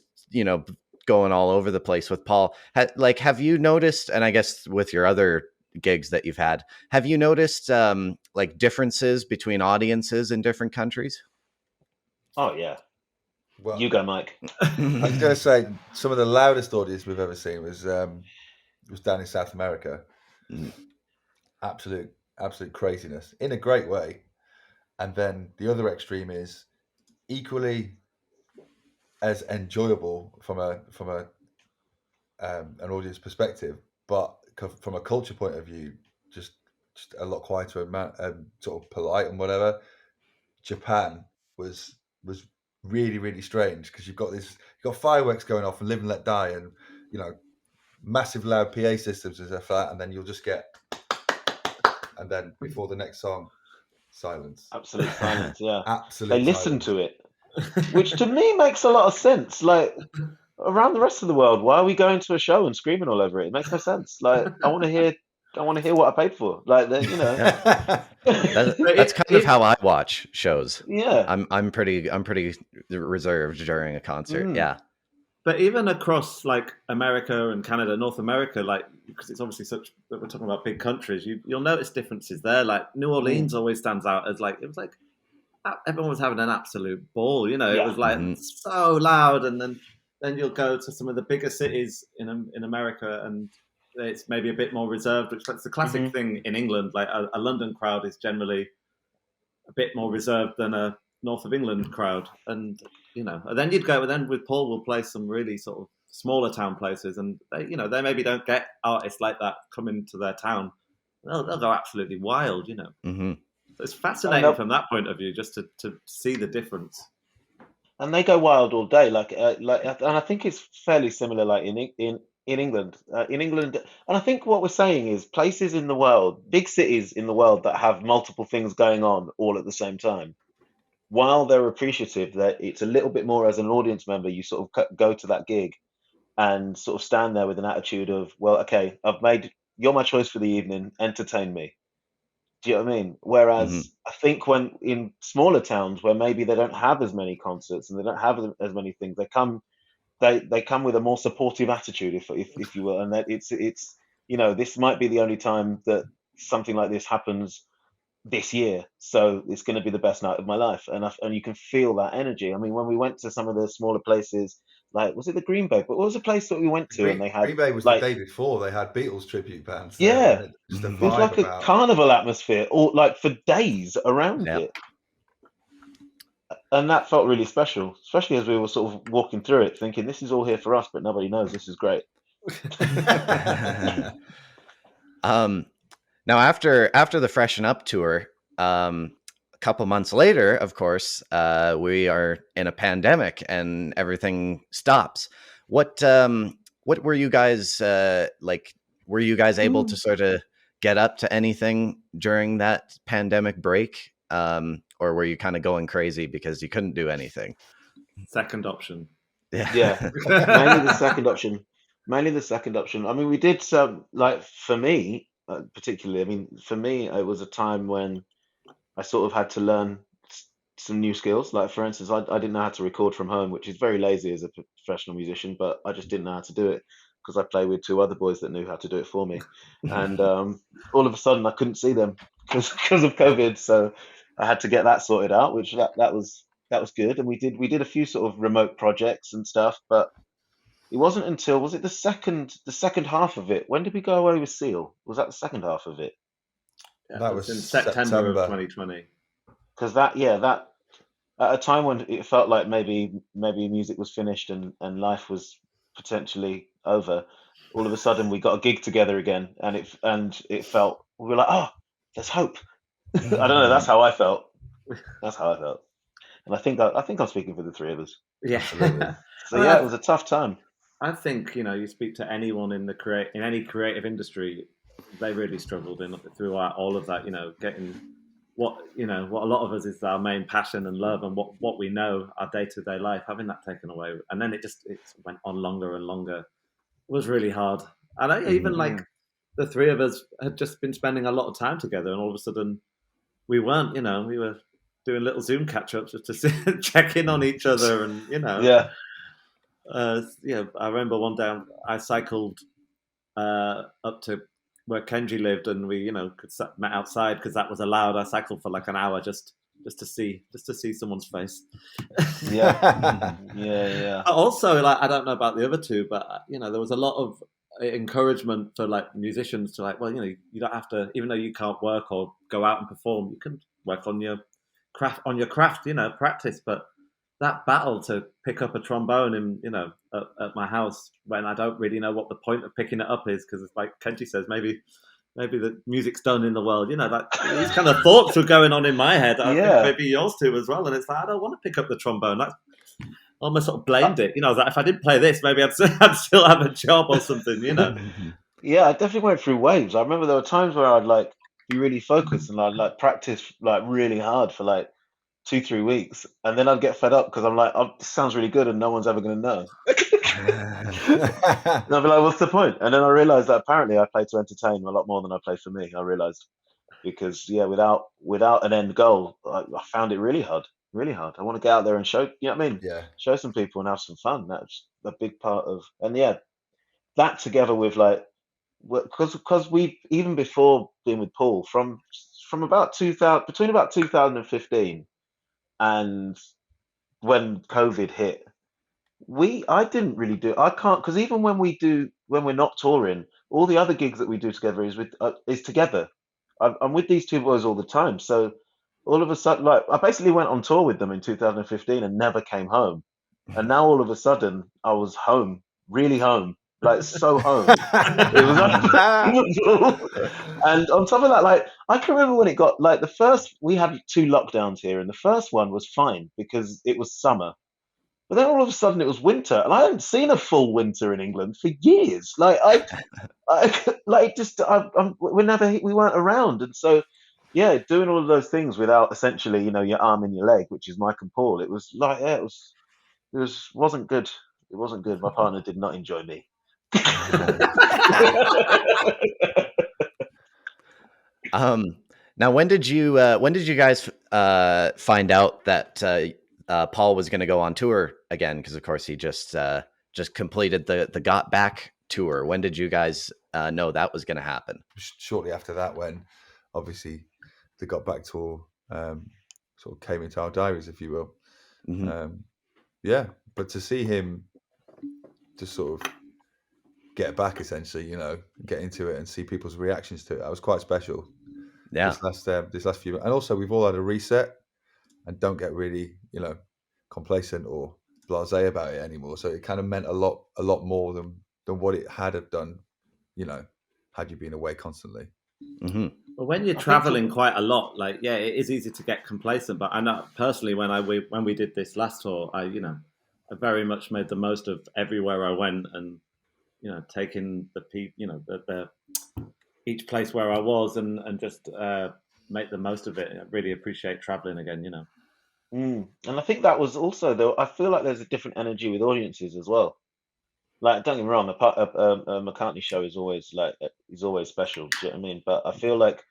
S1: going all over the place with Paul, have you noticed, and I guess with your other gigs that you've had, have you noticed like differences between audiences in different countries?
S4: Oh yeah. Well, you go, Mike.
S3: I was going to say some of the loudest audience we've ever seen was down in South America. Absolute craziness in a great way. And then the other extreme is equally as enjoyable from an audience perspective, but from a culture point of view, just a lot quieter and sort of polite and whatever. Japan was really, really strange, because you've got fireworks going off and Live and Let Die, and massive loud PA systems and stuff like that, and then you'll just get, and then before the next song, silence.
S4: Absolute silence, yeah.
S3: Absolute
S4: They listen to it, which to me makes a lot of sense. Like, around the rest of the world, why are we going to a show and screaming all over it? It makes no sense. Like, I want to hear what I paid for. Like, that's
S1: kind of how I watch shows.
S4: Yeah.
S1: I'm pretty reserved during a concert. Yeah.
S2: But even across like America and Canada, North America, like, because it's obviously we're talking about big countries, you'll notice differences there. Like New Orleans always stands out as like, it was like everyone was having an absolute ball, It was like so loud. And then you'll go to some of the bigger cities in America, and it's maybe a bit more reserved, which that's the classic thing in England. Like a London crowd is generally a bit more reserved than a North of England crowd, and and then you'd go. And then with Paul, we'll play some really sort of smaller town places, and they maybe don't get artists like that coming to their town. They'll go absolutely wild, So it's fascinating from that point of view, just to see the difference.
S4: And they go wild all day, and I think it's fairly similar. Like in in England. And I think what we're saying is places in the world, big cities in the world that have multiple things going on all at the same time. While they're appreciative that it's a little bit more as an audience member, you sort of go to that gig and sort of stand there with an attitude of, well, okay, you're my choice for the evening, entertain me. Do you know what I mean?
S1: Hmm.
S4: Whereas I think when in smaller towns where maybe they don't have as many concerts and they don't have as many things, they come with a more supportive attitude, if you will, and that it's this might be the only time that something like this happens this year, so it's going to be the best night of my life, and you can feel that energy. I mean, when we went to some of the smaller places, like was it the Green Bay? But what was the place that we went to and they had
S3: Green Bay was the
S4: like
S3: day before. They had Beatles tribute bands there.
S4: yeah,
S3: And just a
S4: it was
S3: vibe
S4: like a
S3: about.
S4: carnival atmosphere, or like for days around
S1: Yeah.
S4: it, and that felt really special, especially as we were sort of walking through it, thinking this is all here for us, but nobody knows this is great.
S1: Now, after the Freshen Up tour, a couple months later, of course, we are in a pandemic and everything stops. What were you guys like? Were you guys able to sort of get up to anything during that pandemic break, or were you kind of going crazy because you couldn't do anything?
S2: Second option.
S4: Yeah, mainly the second option. Mainly the second option. I mean, we did some, like for me, particularly. I mean, for me, it was a time when I sort of had to learn some new skills. Like, for instance, I didn't know how to record from home, which is very lazy as a professional musician, but I just didn't know how to do it because I play with two other boys that knew how to do it for me. And all of a sudden, I couldn't see them because of COVID. So I had to get that sorted out, which that was good. And we did a few sort of remote projects and stuff, but it wasn't until, was it the second half of it? When did we go away with Seal? Was that the second half of it?
S2: Yeah,
S3: That
S2: it was in
S3: was
S2: September of
S3: September.
S2: 2020.
S4: Because that at a time when it felt like maybe music was finished and life was potentially over, all of a sudden we got a gig together again, and it felt, we were like, oh, there's hope. I don't know. That's how I felt. That's how I felt, and I think I'm speaking for the three of us.
S2: Yeah.
S3: Absolutely.
S4: So
S2: I mean,
S4: yeah, it was a tough time.
S2: I think you speak to anyone in in any creative industry, they really struggled throughout all of that. Getting what a lot of us is our main passion and love, and what we know, our day to day life, having that taken away, and then it went on longer and longer. It was really hard, and even like the three of us had just been spending a lot of time together, and all of a sudden we weren't. We were doing little Zoom catch ups just to check in on each other, and
S4: Yeah,
S2: I remember one day I cycled up to where Kenji lived, and we, met outside because that was allowed. I cycled for like an hour just to see someone's face.
S4: yeah, yeah.
S2: Also, like, I don't know about the other two, but there was a lot of encouragement for like musicians to like, well, you don't have to, even though you can't work or go out and perform, you can work on your craft, practice. But that battle to pick up a trombone at my house when I don't really know what the point of picking it up is, because it's like Kenji says, maybe the music's done in the world. That these kind of thoughts were going on in my head. I think maybe yours too as well. And it's like, I don't want to pick up the trombone. That's almost sort of blamed it. I was like, if I didn't play this, maybe I'd still have a job or something.
S4: Yeah, I definitely went through waves. I remember there were times where I'd like be really focused and I'd like practice like really hard for like 2-3 weeks, and then I'd get fed up because I'm like, oh, this sounds really good and no one's ever going to know. And I'd be like, what's the point? And then I realized that apparently I play to entertain a lot more than I play for me. I realized, because without an end goal, I found it really hard, really hard. I want to get out there and show, you know what I mean?
S3: Yeah.
S4: Show some people and have some fun. That's a big part of, and yeah, that together with like, because we, even before being with Paul, from about 2000, between about 2015 and when COVID hit, I didn't really do, I can't, because even when we're not touring, all the other gigs that we do together is together. I'm with these two boys all the time, so all of a sudden, like, I basically went on tour with them in 2015 and never came home, and now all of a sudden I was home, really home, like so home. It was unbelievable. And on top of that, like, I can remember when it got, like, we had 2 lockdowns here, and the first one was fine because it was summer. But then all of a sudden it was winter, and I hadn't seen a full winter in England for years. We weren't around, and so yeah, doing all of those things without essentially, your arm and your leg, which is Mike and Paul. It was like, yeah, wasn't good. It wasn't good. My partner did not enjoy me.
S1: Now, when did you guys find out that Paul was going to go on tour again? Because of course he just completed the Got Back tour. When did you guys know that was going to happen?
S3: Shortly after that, when obviously the Got Back tour sort of came into our diaries, if you will.
S1: Mm-hmm.
S3: Yeah, but to see him just sort of get back, essentially, get into it and see people's reactions to it, that was quite special.
S1: Yeah.
S3: This last few, and also we've all had a reset and don't get really, complacent or blasé about it anymore. So it kind of meant a lot more than what it had have done, had you been away constantly.
S1: Mm-hmm.
S2: Well, when you're traveling quite a lot, it is easy to get complacent. But I know personally, when we did this last tour, I very much made the most of everywhere I went, and taking the each place where I was, and just make the most of it. I really appreciate traveling again.
S4: And I think that was also, though, I feel like there's a different energy with audiences as well. Like, don't get me wrong, a McCartney show is always special. Do you know what I mean? But I feel like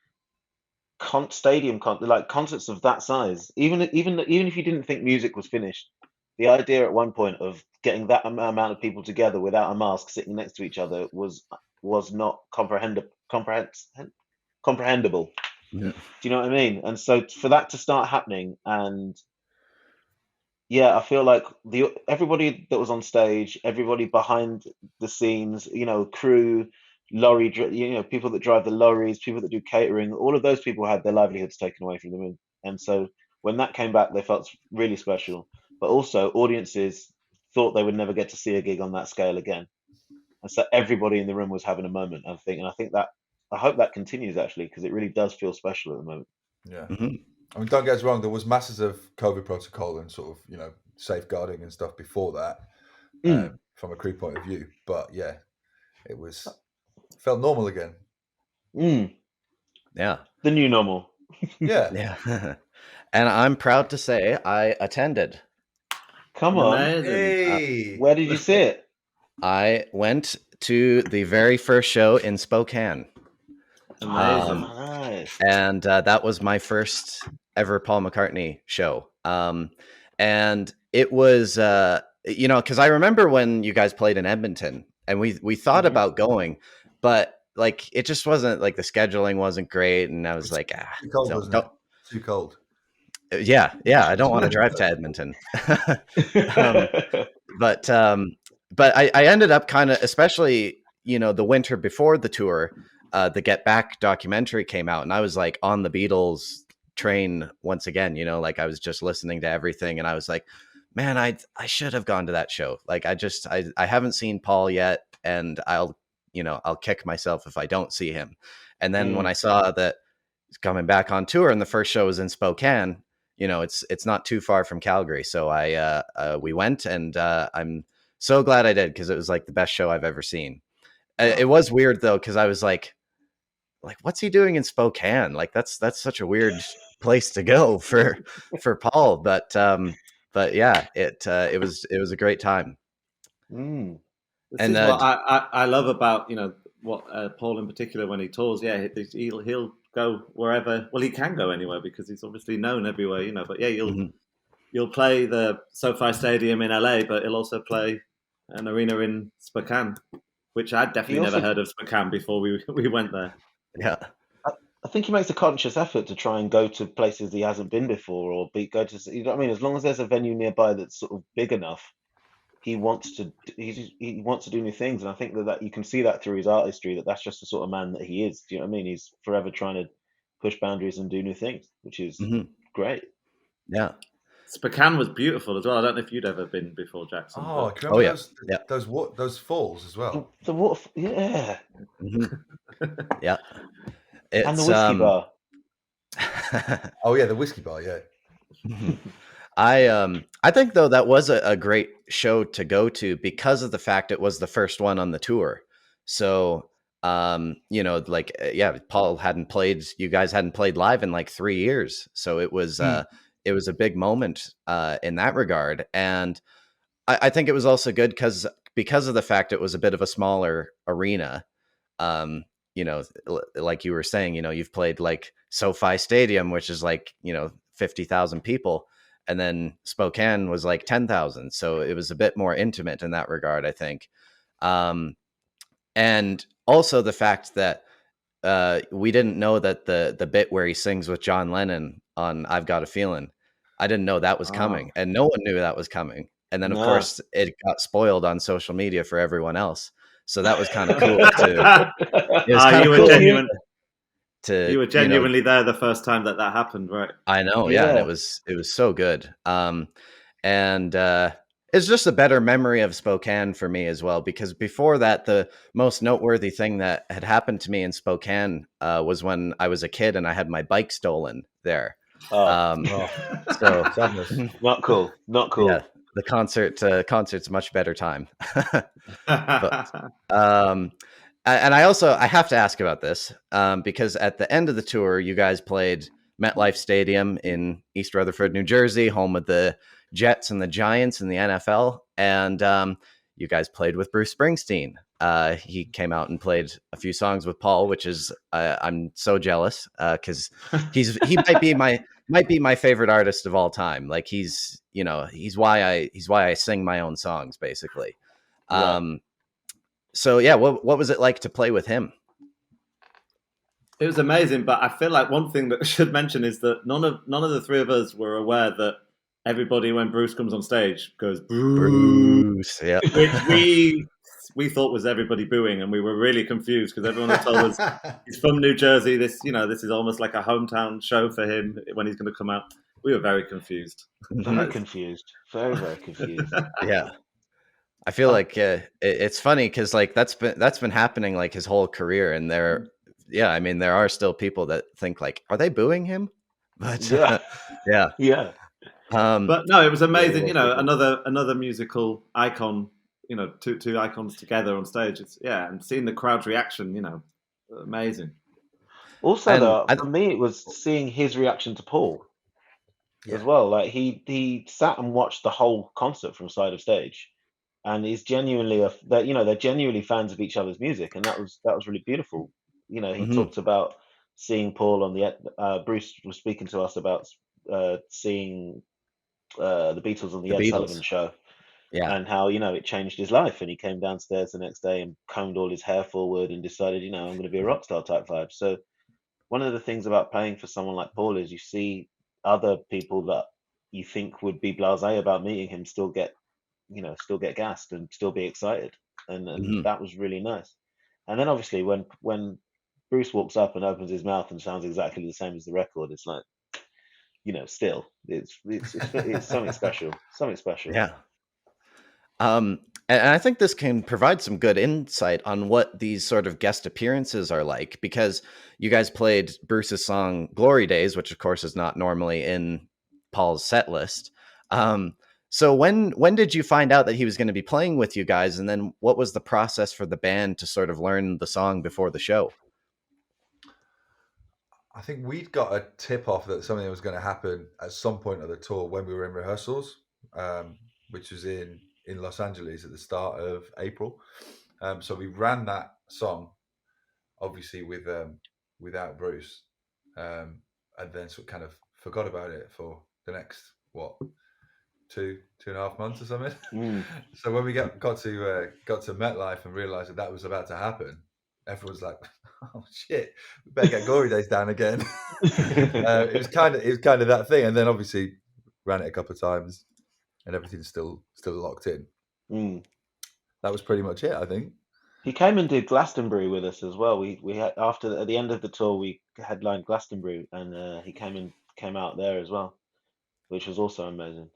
S4: concerts of that size, even if you didn't think music was finished, the idea at one point of getting that amount of people together without a mask sitting next to each other was not comprehensible.
S1: Yeah.
S4: Do you know what I mean? And so for that to start happening, and yeah, I feel like everybody that was on stage, everybody behind the scenes, crew, lorry, people that drive the lorries, people that do catering, all of those people had their livelihoods taken away from them. And so when that came back, they felt really special. But also audiences thought they would never get to see a gig on that scale again. And so everybody in the room was having a moment, I think. And I hope that continues, actually, because it really does feel special at the moment.
S3: Yeah.
S1: Mm-hmm.
S3: I mean, don't get us wrong, there was masses of COVID protocol and sort of, safeguarding and stuff before that, from a crew point of view. But yeah, it felt normal again.
S1: Yeah.
S4: The new normal.
S3: Yeah.
S1: Yeah. And I'm proud to say I attended.
S4: Come on.
S3: Hey.
S4: Where did you see it?
S1: I went to the very first show in Spokane.
S2: Amazing.
S4: Nice.
S1: And that was my first ever Paul McCartney show. And it was, because I remember when you guys played in Edmonton, and we thought about going, but like it just wasn't, like the scheduling wasn't great, and I was like,
S3: too cold, wasn't it? Too cold.
S1: Yeah, I don't want to drive to Edmonton. But I ended up kind of, especially the winter before the tour, the Get Back documentary came out, and I was like on the Beatles train once again. Like I was just listening to everything, and I was like, man, I should have gone to that show. Like I haven't seen Paul yet, and I'll kick myself if I don't see him. And then when I saw that he's coming back on tour, and the first show was in Spokane, it's not too far from Calgary, so we went, and I'm so glad I did, because it was like the best show I've ever seen. It was weird though, because I was like, what's he doing in Spokane? Like that's such a weird place to go for Paul. But yeah, it was a great time.
S2: This is what I love about what Paul in particular, when he tours. Yeah, he'll go wherever. Well, he can go anywhere because he's obviously known everywhere. But yeah, you'll play the SoFi Stadium in LA, but he'll also play an arena in Spokane, which I'd definitely never heard of Spokane before we went there.
S1: Yeah.
S4: I think he makes a conscious effort to try and go to places he hasn't been before, or go to, you know what I mean? As long as there's a venue nearby that's sort of big enough, he wants to do new things. And I think that you can see that through his artistry, that's just the sort of man that he is. Do you know what I mean? He's forever trying to push boundaries and do new things, which is great.
S1: Yeah.
S2: Spokane was beautiful as well. I don't know if you'd ever been before, Jackson.
S3: Oh, can you remember those falls as well?
S4: The water, yeah.
S1: Yeah.
S4: And the whiskey bar.
S3: Oh yeah, the whiskey bar, yeah.
S1: I think though that was a great show to go to because of the fact it was the first one on the tour. So like Paul hadn't played, you guys hadn't played live in like 3 years. So it was a big moment in that regard. And I think it was also good because of the fact it was a bit of a smaller arena. Um, like you were saying, you've played like SoFi Stadium, which is like, 50,000 people. And then Spokane was like 10,000. So it was a bit more intimate in that regard, I think. And also the fact that we didn't know that the bit where he sings with John Lennon on I've Got a Feeling, I didn't know that was coming. And no one knew that was coming. And then, of course, it got spoiled on social media for everyone else. So that was kind of cool too.
S2: You were genuinely there the first time that happened, right?
S1: I know, yeah. And it was so good. And it's just a better memory of Spokane for me as well, because before that, the most noteworthy thing that had happened to me in Spokane was when I was a kid and I had my bike stolen there.
S4: So not cool.
S1: Yeah, the concert's a much better time. But, and I have to ask about this because at the end of the tour, you guys played MetLife Stadium in East Rutherford, New Jersey, home of the Jets and the Giants in the NFL. And you guys played with Bruce Springsteen. He came out and played a few songs with Paul, which is I'm so jealous because he might be my favorite artist of all time. Like he's why I sing my own songs basically. Yeah. So yeah, what was it like to play with him?
S2: It was amazing, but I feel like one thing that I should mention is that none of the three of us were aware that everybody, when Bruce comes on stage, goes Bruce. Yeah, which we thought was everybody booing, and we were really confused because everyone had told us he's from New Jersey. This is almost like a hometown show for him when he's going to come out. We were very confused.
S4: Very confused. Very, very confused.
S1: Yeah. I feel like it's funny because like that's been happening like his whole career, and there are still people that think like, are they booing him? But
S2: yeah. But no, it was amazing. Another musical icon. Two icons together on stage. And seeing the crowd's reaction. Amazing.
S4: Also, for me, it was seeing his reaction to Paul as well. Like he sat and watched the whole concert from side of stage. And he's genuinely they're genuinely fans of each other's music, and that was really beautiful. He talked about seeing Paul on the Bruce was speaking to us about seeing the Beatles on the Ed Sullivan Show, and how it changed his life, and he came downstairs the next day and combed all his hair forward and decided I'm going to be a rock star type vibe. So one of the things about playing for someone like Paul is you see other people that you think would be blasé about meeting him still get gassed and still be excited, and that was really nice. And then obviously when Bruce walks up and opens his mouth and sounds exactly the same as the record, it's like still it's something special.
S1: Yeah. And I think this can provide some good insight on what these sort of guest appearances are like, because you guys played Bruce's song Glory Days, which of course is not normally in Paul's set list. So when did you find out that he was going to be playing with you guys? And then what was the process for the band to sort of learn the song before the show?
S3: I think we'd got a tip off that something was going to happen at some point of the tour when we were in rehearsals, which was in Los Angeles at the start of April. So we ran that song, obviously without Bruce, and then sort of kind of forgot about it for the next, 2.5 months or something. So when we got to MetLife and realized that was about to happen, everyone's like, "Oh shit, we better get Glory Days down again." It was kind of that thing, and then obviously ran it a couple of times, and everything's still locked in. That was pretty much it, I think.
S4: He came and did Glastonbury with us as well. We had at the end of the tour we headlined Glastonbury, and he came out there as well, which was also amazing.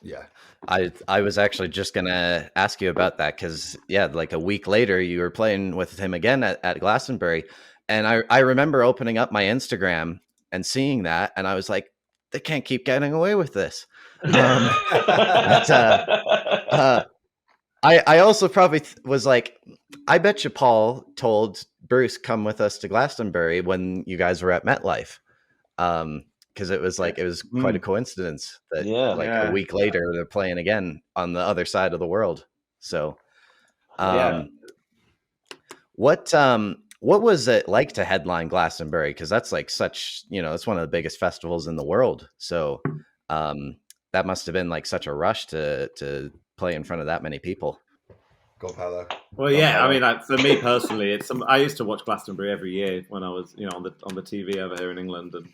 S3: Yeah,
S1: I was actually just gonna ask you about that because like a week later you were playing with him again at Glastonbury, and I remember opening up my Instagram and seeing that, and I was like, they can't keep getting away with this. I also probably was like, I bet you Paul told Bruce, come with us to Glastonbury when you guys were at MetLife. Because it was like, it was quite a coincidence that a week later they're playing again on the other side of the world. So, what was it like to headline Glastonbury? Because that's like such, it's one of the biggest festivals in the world. So, that must have been like such a rush to play in front of that many people.
S3: Go Paolo.
S2: Well, I mean, like, for me personally, I used to watch Glastonbury every year when I was, on the TV over here in England, and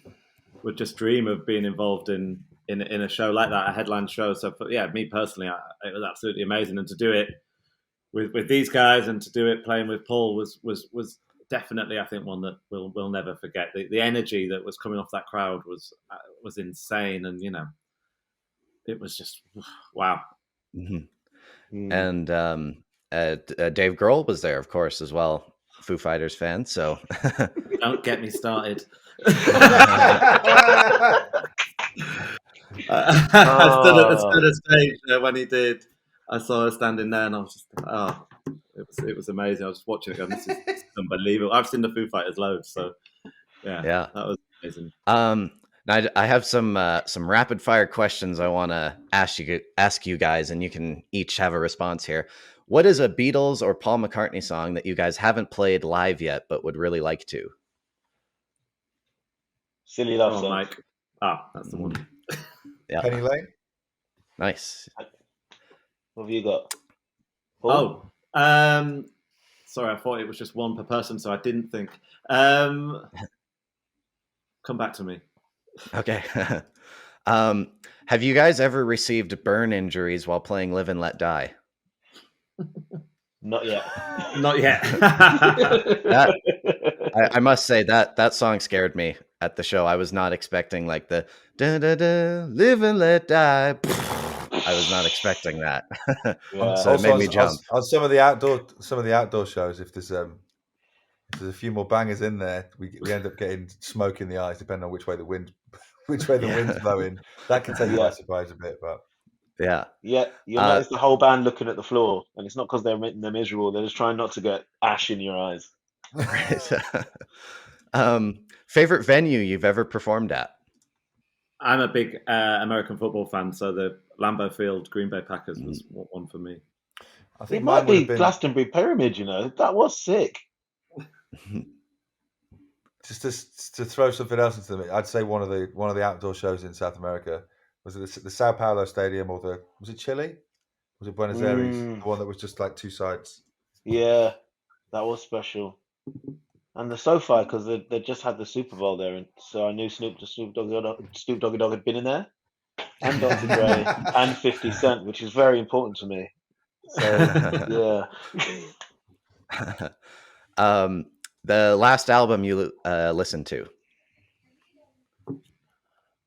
S2: would just dream of being involved in a show like that, a headline show. So, me personally, it was absolutely amazing, and to do it with these guys and to do it playing with Paul was definitely, I think, one that we'll never forget. The energy that was coming off that crowd was insane, and it was just wow.
S1: Mm-hmm. And Dave Grohl was there, of course, as well, Foo Fighters fan. So
S2: don't get me started. I stood at stage when he did. I saw her standing there, and I was just, it was amazing. I was watching it going, this is unbelievable. I've seen the Foo Fighters loads, so that was amazing.
S1: Now I have some rapid fire questions I want to ask you guys, and you can each have a response here. What is a Beatles or Paul McCartney song that you guys haven't played live yet but would really like to?
S4: Silly Love Song.
S2: Mike. That's the one.
S3: Yeah. Penny Lane.
S1: Nice.
S4: What have you got?
S2: Paul? Sorry, I thought it was just one per person, so I didn't think. Come back to me.
S1: Okay. Have you guys ever received burn injuries while playing Live and Let Die?
S4: Not yet.
S2: Not yet.
S1: I must say that song scared me at the show. I was not expecting like the da da da Live and Let Die. I was not expecting that. So it made me jump.
S3: On some of the outdoor shows, if there's a few more bangers in there, we end up getting smoke in the eyes, depending on which way the wind's blowing. That can take you by surprise a bit, but
S4: you'll notice the whole band looking at the floor, and it's not because they're miserable. They're just trying not to get ash in your eyes.
S1: Right. Favorite venue you've ever performed at?
S2: I'm a big American football fan, so the Lambeau Field Green Bay Packers was one for me.
S3: I think
S4: it might be Glastonbury Pyramid. That was sick.
S3: Just to throw something else into the mix, I'd say one of the outdoor shows in South America was it the Sao Paulo Stadium, or was it Chile? Was it Buenos Aires? The one that was just like two sides.
S4: Yeah, that was special. And the SoFi, because they just had the Super Bowl there, and so I knew Snoop Doggy Dogg had been in there, and Dr. Dre, and 50 Cent, which is very important to me. So
S1: the last album you listened to?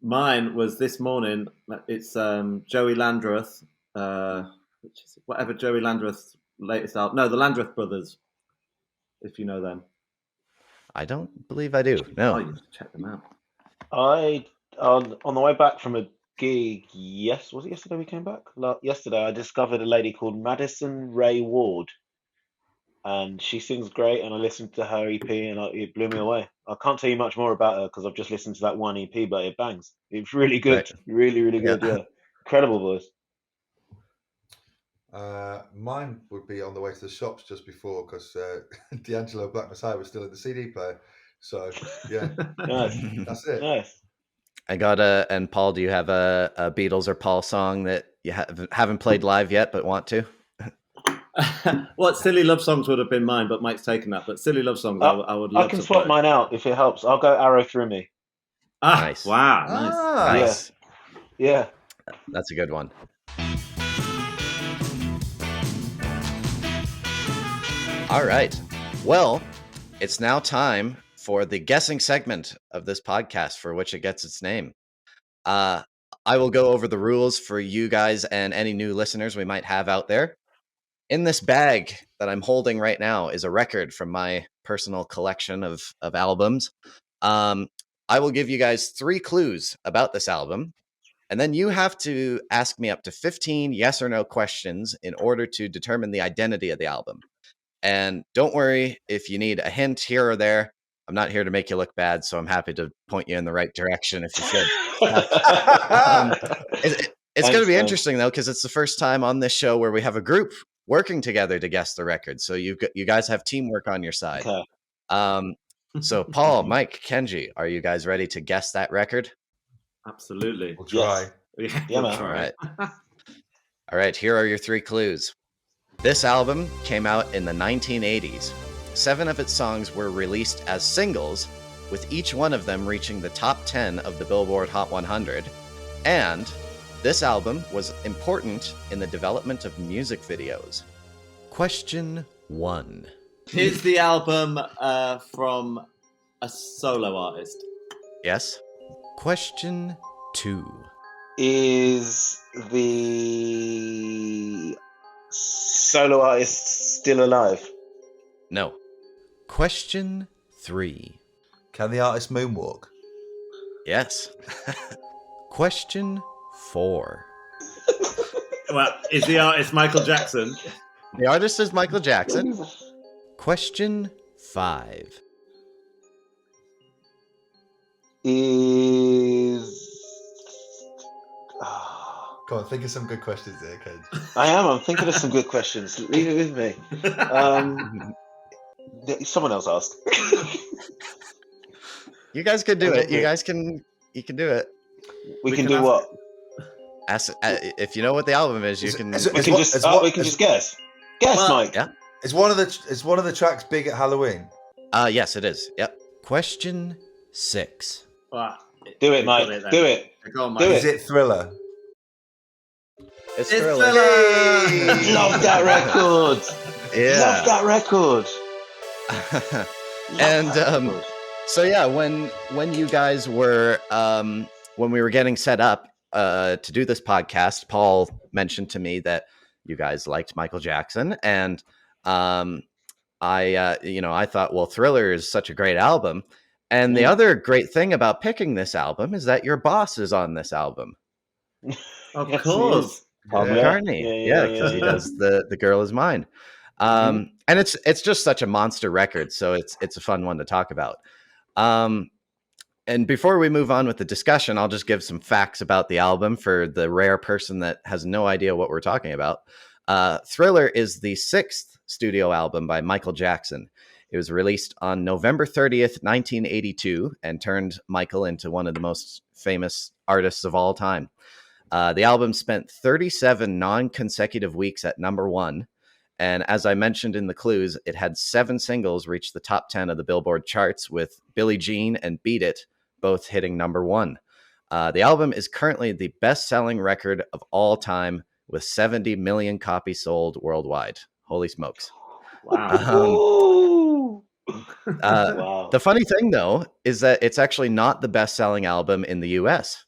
S2: Mine was this morning. It's Joey Landreth, which is whatever Joey Landreth's latest album. No, the Landreth Brothers, if you know them. I
S1: don't believe I do. No.
S2: You should check them out.
S4: On the way back from a gig, was it yesterday we came back? Yesterday, I discovered a lady called Madison Ray Ward, and she sings great. And I listened to her EP, and it blew me away. I can't tell you much more about her because I've just listened to that one EP, but it bangs. It's really good, right. Really, really good. Yeah, incredible voice.
S3: Mine would be On the Way to the Shops just before, because D'Angelo Black Messiah was still in the CD player. So yeah,
S4: nice.
S3: That's it.
S4: Nice.
S1: I got and Paul, do you have a Beatles or Paul song that you haven't played live yet but want to?
S2: What Silly Love Songs would have been mine, but Mike's taken that. But Silly Love Songs, I would love to.
S4: I can swap mine out if it helps. I'll go Arrow Through Me.
S1: Nice.
S2: Wow.
S1: Nice.
S4: Yeah.
S1: That's a good one. All right. Well, it's now time for the guessing segment of this podcast, for which it gets its name. I will go over the rules for you guys and any new listeners we might have out there. In this bag that I'm holding right now is a record from my personal collection of albums. I will give you guys 3 clues about this album, and then you have to ask me up to 15 yes or no questions in order to determine the identity of the album. And don't worry if you need a hint here or there. I'm not here to make you look bad, so I'm happy to point you in the right direction if you feel. It's going to be interesting though, because it's the first time on this show where we have a group working together to guess the record. So you guys have teamwork on your side.
S4: Okay.
S1: So Paul, Mike, Kenji, are you guys ready to guess that record?
S2: Absolutely.
S3: We'll try.
S2: Yeah,
S4: Yeah, man.
S1: All right. All right, here are your 3 clues. This album came out in the 1980s. 7 of its songs were released as singles, with each one of them reaching the top 10 of the Billboard Hot 100. And this album was important in the development of music videos. Question 1.
S2: Is the album from a solo artist?
S1: Yes. Question 2.
S4: Is the solo artist still alive?
S1: No. Question 3.
S3: Can the artist moonwalk?
S1: Yes. Question 4.
S2: Well, is the artist Michael Jackson?
S1: The artist is Michael Jackson. Question 5.
S4: Is
S3: Come on, think of some good questions there, Ken.
S4: I'm thinking of some good questions. Leave it with me. Someone else asked.
S1: You guys can do it. You can do it.
S4: We can do what?
S1: Ask, if you know what the album is, you can.
S4: We can just guess. Guess, Mike.
S1: Yeah.
S3: Is one of the tracks big at Halloween?
S1: Yes, it is. Yep. Question 6.
S4: Do it, Mike. Do it.
S2: Go on, Mike.
S4: Do
S3: Is it Thriller?
S1: It's
S2: Thriller.
S4: Love that record.
S1: Yeah.
S4: Love that record.
S1: And so yeah, when you guys were when we were getting set up to do this podcast, Paul mentioned to me that you guys liked Michael Jackson, and I thought, well, Thriller is such a great album. And the other great thing about picking this album is that your boss is on this album.
S2: Of
S4: Yes,
S2: course.
S1: Paul McCartney. Yeah, because he does the Girl Is Mine. And it's just such a monster record, so it's a fun one to talk about. And before we move on with the discussion, I'll just give some facts about the album for the rare person that has no idea what we're talking about. Thriller is the 6th studio album by Michael Jackson. It was released on November 30th, 1982, and turned Michael into one of the most famous artists of all time. The album spent 37 non-consecutive weeks at number 1. And as I mentioned in the clues, it had 7 singles reach the top 10 of the Billboard charts, with Billie Jean and Beat It both hitting number 1. The album is currently the best-selling record of all time, with 70 million copies sold worldwide. Holy smokes.
S2: Wow.
S4: Wow.
S1: The funny thing, though, is that it's actually not the best-selling album in the U.S.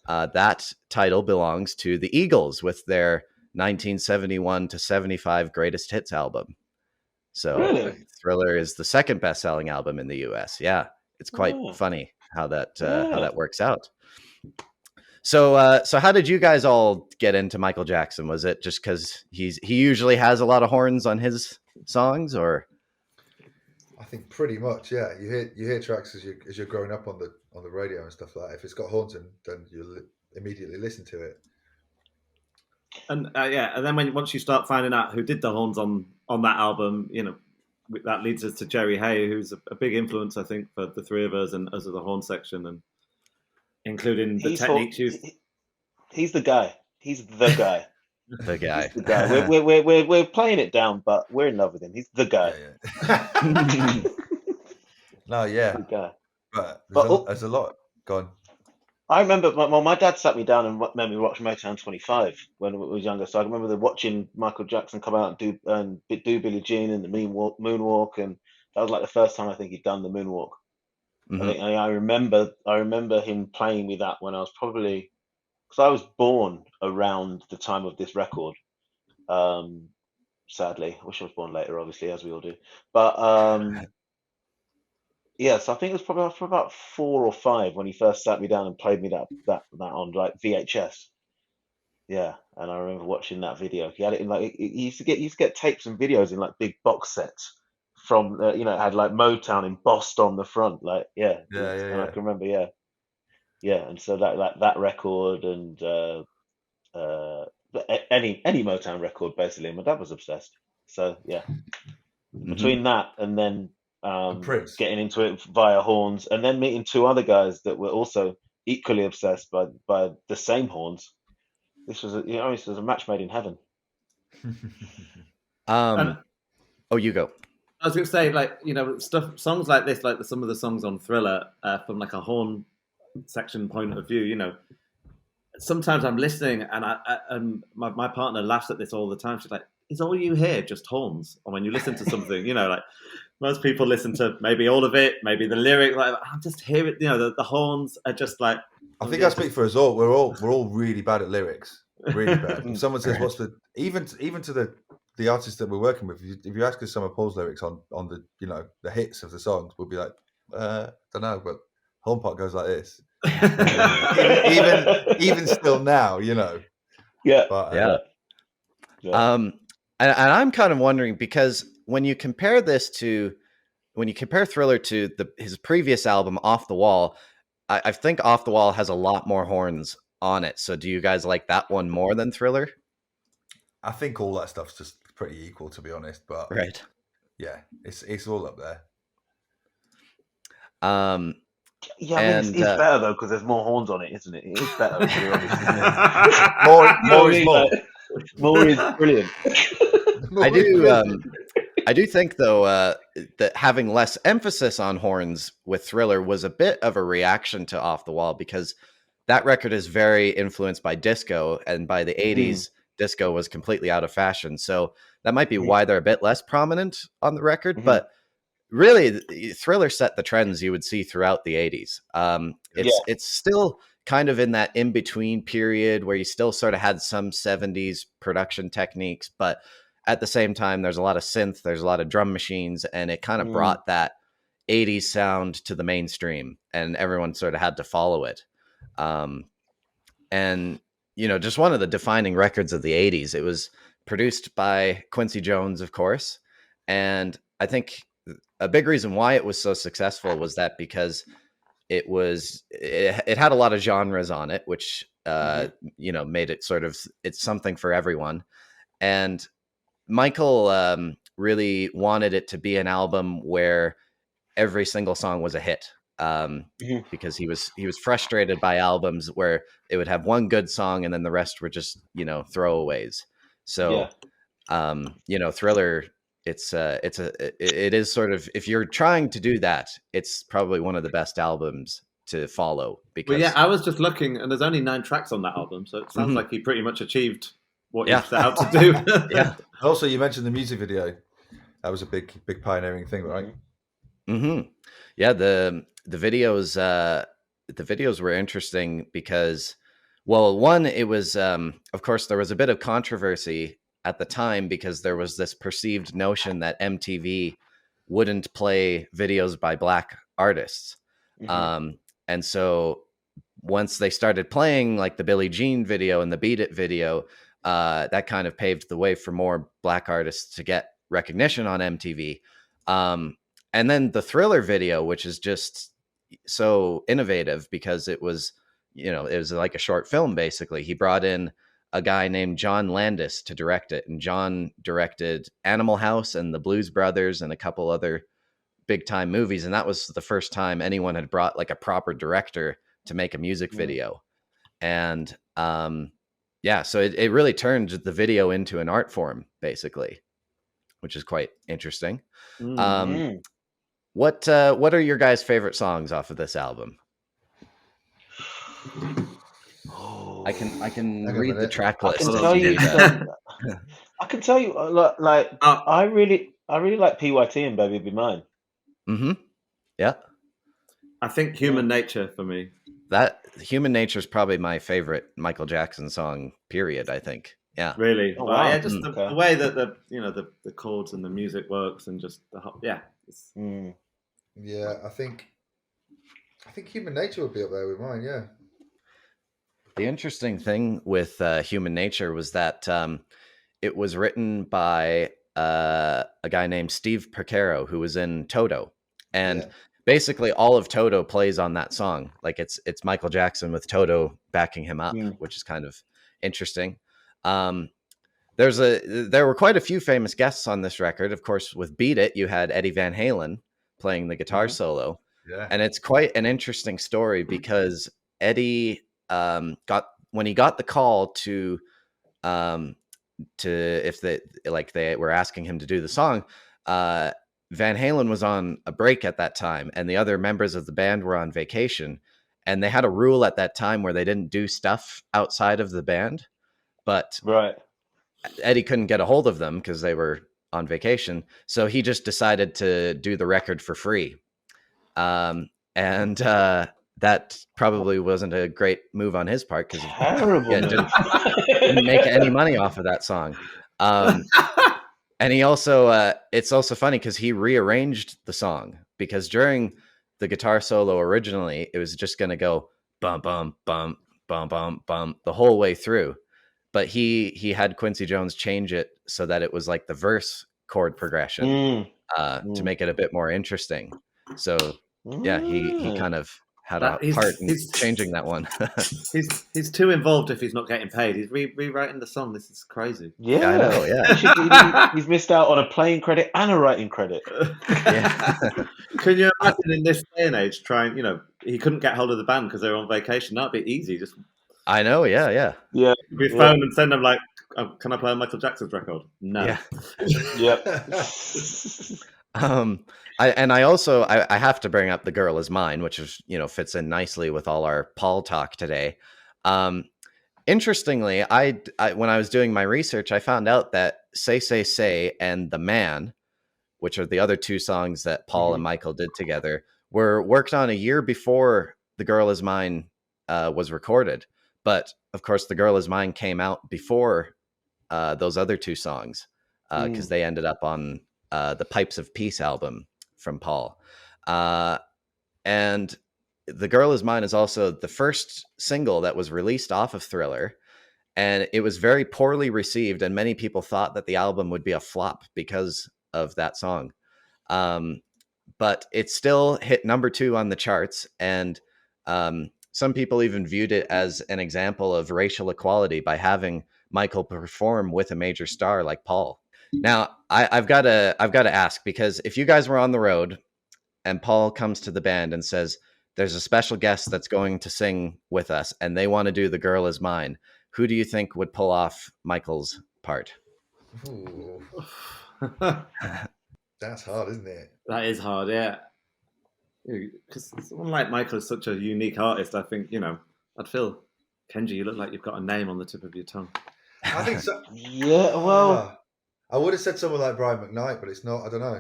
S1: That title belongs to the Eagles with their 1971 to 75 greatest hits album. So
S4: Really?
S1: Thriller is the 2nd best-selling album in the U.S. Yeah, it's quite funny how that works out. So how did you guys all get into Michael Jackson? Was it just because he usually has a lot of horns on his songs, or?
S3: I think pretty much, yeah. You hear tracks as you're growing up on the radio and stuff like that. If it's got horns in, then you'll immediately listen to it.
S2: And and then once you start finding out who did the horns on that album, that leads us to Jerry Hay, who's a big influence, I think, for the 3 of us and us as the horn section, and including the techniques used.
S4: He's the guy. He's the guy.
S1: The guy.
S4: He's the guy. We're playing it down, but we're in love with him. He's the guy.
S3: Yeah. No, yeah.
S4: The guy.
S3: But there's a lot. Go on.
S4: I remember my dad sat me down and made me watch Motown 25 when I was younger. So I remember watching Michael Jackson come out and do Billie Jean and the moonwalk, and that was like the first time I think he'd done the moonwalk.
S1: Mm-hmm.
S4: I remember him playing with that when I was probably, because I was born around the time of this record. Sadly, I wish I was born later, obviously, as we all do. But yeah, so I think it was probably for about 4 or 5 when he first sat me down and played me that on like VHS. Yeah, and I remember watching that video. He had it in like he used to get tapes and videos in like big box sets from it had like Motown embossed on the front. Like
S3: Yeah, yeah,
S4: and I
S3: yeah.
S4: can remember and so that record and uh any Motown record basically. My dad was obsessed. So yeah,
S1: Hmm.
S4: between that and then
S3: And Prince.
S4: getting into it via horns and then meeting two other guys that were also equally obsessed by the same horns. This was a match made in heaven.
S2: And
S1: Oh, you go.
S2: I was going to say, like, songs like this, like some of the songs on Thriller, from like a horn section point of view, sometimes I'm listening and my partner laughs at this all the time. She's like, "Is all you hear just horns?" Or when you listen to something, like most people listen to maybe all of it, maybe the lyric. Like I just hear it. The horns are just like.
S3: I think I speak for us all. We're all really bad at lyrics. Really bad. If someone says, "What's the even to the artists that we're working with?" If you ask us some of Paul's lyrics on the the hits of the songs, we'll be like, don't know, but Home Pot goes like this. even still now,
S4: Yeah.
S3: But,
S1: Yeah. And I'm kind of wondering because when you compare Thriller to his previous album, Off the Wall, I think Off the Wall has a lot more horns on it. So do you guys like that one more than Thriller?
S3: I think all that stuff's just pretty equal, to be honest. But
S1: Right.
S3: yeah, it's all up there.
S4: Yeah, I mean, it's better though because there's more horns on it, isn't it? It is better. To be honest, isn't it?
S3: More is more.
S4: More is brilliant.
S1: I do think though that having less emphasis on horns with Thriller was a bit of a reaction to Off the Wall because that record is very influenced by disco, and by the 80s, disco was completely out of fashion. So that might be why they're a bit less prominent on the record. But really, Thriller set the trends you would see throughout the 80s. It's still kind of in that in-between period where you still sort of had some 70s production techniques, but at the same time, there's a lot of synth, there's a lot of drum machines, and it kind of brought that 80s sound to the mainstream, and everyone sort of had to follow it. And, just one of the defining records of the 80s. It was produced by Quincy Jones, of course. And I think a big reason why it was so successful was that because it had a lot of genres on it, which, made it it's something for everyone. And Michael really wanted it to be an album where every single song was a hit. Because he was frustrated by albums where it would have one good song and then the rest were just throwaways. So Thriller, it is sort of, if you're trying to do that, it's probably one of the best albums to follow. Because
S2: I was just looking, and there's only 9 tracks on that album, so it sounds like he pretty much achieved what he set out to do.
S1: Yeah.
S3: Also, you mentioned the music video. That was a big pioneering thing, right?
S1: Yeah, the videos were interesting because, well, one, it was of course there was a bit of controversy at the time because there was this perceived notion that MTV wouldn't play videos by Black artists. And so once they started playing like the Billie Jean video and the Beat It video, that kind of paved the way for more Black artists to get recognition on MTV. And then the Thriller video, which is just so innovative because it was like a short film, basically. He brought in a guy named John Landis to direct it. And John directed Animal House and the Blues Brothers and a couple other big time movies. And that was the first time anyone had brought like a proper director to make a music video. And so it really turned the video into an art form, basically, which is quite interesting. What are your guys' favorite songs off of this album? I can read the track list.
S4: I can tell you, I really like PYT and Baby Be Mine.
S1: Yeah.
S2: I think Human Nature for me.
S1: That Human Nature is probably my favorite Michael Jackson song, period, I think. Yeah.
S2: Really?
S4: Oh, wow.
S2: Yeah, just the way that the chords and the music works and just
S3: Yeah, I think Human Nature would be up there with mine. Yeah.
S1: The interesting thing with Human Nature was that it was written by a guy named Steve Percaro, who was in Toto, and
S3: Yeah.
S1: basically all of Toto plays on that song. Like it's Michael Jackson with Toto backing him up, which is kind of interesting. There were quite a few famous guests on this record. Of course, with Beat It, you had Eddie Van Halen playing the guitar solo.
S3: Yeah.
S1: And it's quite an interesting story because Eddie when he got the call to if they were asking him to do the song, Van Halen was on a break at that time, and the other members of the band were on vacation, and they had a rule at that time where they didn't do stuff outside of the band, but
S4: Right.
S1: Eddie couldn't get a hold of them because they were on vacation, so he just decided to do the record for free. And that probably wasn't a great move on his part because didn't make any money off of that song. And he also, it's also funny because he rearranged the song, because during the guitar solo originally, it was just going to go bum, bum, bum, bum, bum, bum the whole way through. But he had Quincy Jones change it so that it was like the verse chord progression to make it a bit more interesting. So yeah, he kind of had a part in changing that one.
S2: he's too involved if he's not getting paid. He's rewriting the song. This is crazy.
S4: Yeah,
S1: I know. Yeah,
S4: he's missed out on a playing credit and a writing credit.
S1: Yeah.
S2: Can you imagine in this day and age trying? He couldn't get hold of the band because they were on vacation. That'd be easy. Just
S1: I know. Yeah.
S4: Yeah.
S2: Your phone and send them like, "Can I play Michael Jackson's record?" No.
S1: Yeah.
S4: Yep.
S1: I have to bring up "The Girl Is Mine," which is fits in nicely with all our Paul talk today. Interestingly, I when I was doing my research, I found out that "Say Say Say" and "The Man," which are the other two songs that Paul and Michael did together, were worked on a year before "The Girl Is Mine" was recorded. But of course, "The Girl Is Mine" came out before those other two songs because they ended up on the Pipes of Peace album from Paul. And "The Girl Is Mine" is also the first single that was released off of Thriller. And it was very poorly received. And many people thought that the album would be a flop because of that song. But it still hit number 2 on the charts. And some people even viewed it as an example of racial equality by having Michael perform with a major star like Paul. Now, I've got to ask, because if you guys were on the road and Paul comes to the band and says, "There's a special guest that's going to sing with us and they want to do "The Girl Is Mine," who do you think would pull off Michael's part?
S3: Ooh. That's hard, isn't it?
S2: That is hard, yeah. Because someone like Michael is such a unique artist. I think, I'd feel, Kenji, you look like you've got a name on the tip of your tongue.
S3: I think so.
S4: Yeah, well,
S3: I would have said someone like Brian McKnight, but it's not. I don't know.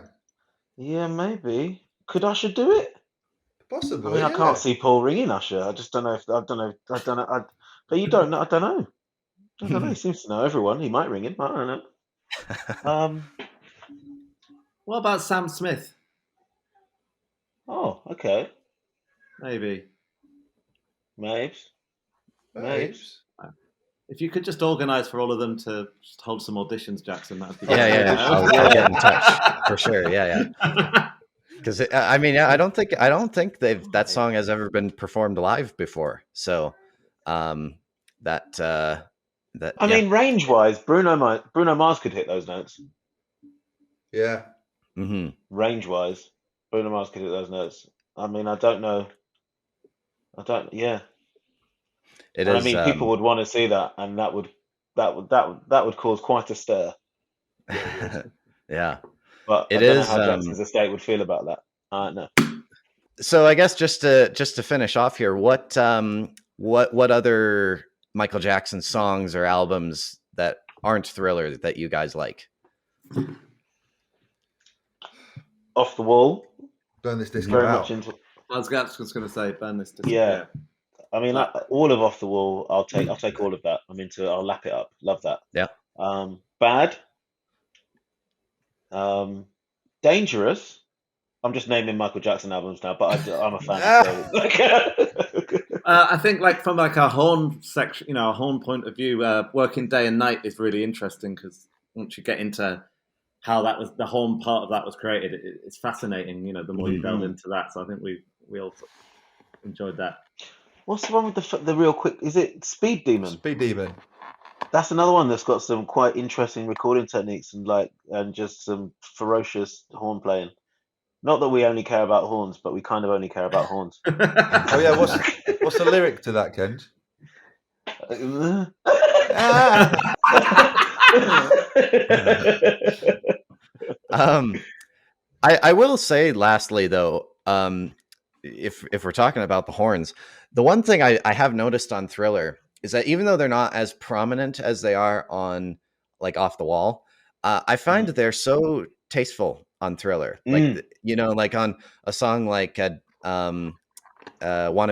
S4: yeah, maybe. Could Usher do it?
S3: Possibly.
S4: I mean, I can't see Paul ringing Usher. I just don't know. But you don't know. I don't know. He seems to know everyone. He might ring him. I don't know.
S2: What about Sam Smith?
S4: Oh, okay.
S2: Maybe.
S4: Mabes.
S2: If you could just organise for all of them to just hold some auditions, Jackson, that'd be
S1: Yeah. I'll get in touch for sure. Yeah. Because I don't think that song has ever been performed live before. So I
S4: mean, range-wise, Bruno Mars could hit those notes.
S3: Yeah.
S1: Mm-hmm.
S4: Range-wise, Bruno Mars could hit those notes. I mean, I don't know. Yeah. I mean, people would want to see that, and that would cause quite a stir.
S1: Yeah.
S4: But
S1: it
S4: I don't
S1: is.
S4: know how Jackson's estate would feel about that. No.
S1: So I guess just to finish off here, what other Michael Jackson songs or albums that aren't Thriller that you guys like?
S4: Off the Wall.
S3: Burn This Disco
S4: Very
S3: Out.
S4: much into.
S2: I was just going to say, Burn This Disco.
S4: Yeah. I mean, all of Off the Wall. I'll take all of that. I'm into it. I'll lap it up. Love that.
S1: Yeah.
S4: Bad. Dangerous. I'm just naming Michael Jackson albums now, but I'm a fan. So,
S2: I think, like from like a horn section, a horn point of view, Working Day and Night is really interesting because once you get into how that was, the horn part of that was created, it's fascinating. The more you delve into that, so I think we all enjoyed that.
S4: What's the one with the real quick? Is it Speed Demon?
S3: Speed Demon.
S4: That's another one that's got some quite interesting recording techniques and just some ferocious horn playing. Not that we only care about horns, but we kind of only care about horns.
S3: Oh yeah, what's the lyric to that, Ken?
S1: I will say lastly though, if we're talking about the horns, the one thing I have noticed on Thriller is that even though they're not as prominent as they are on like Off the Wall, I find they're so tasteful on Thriller. Like like on a song like Wanna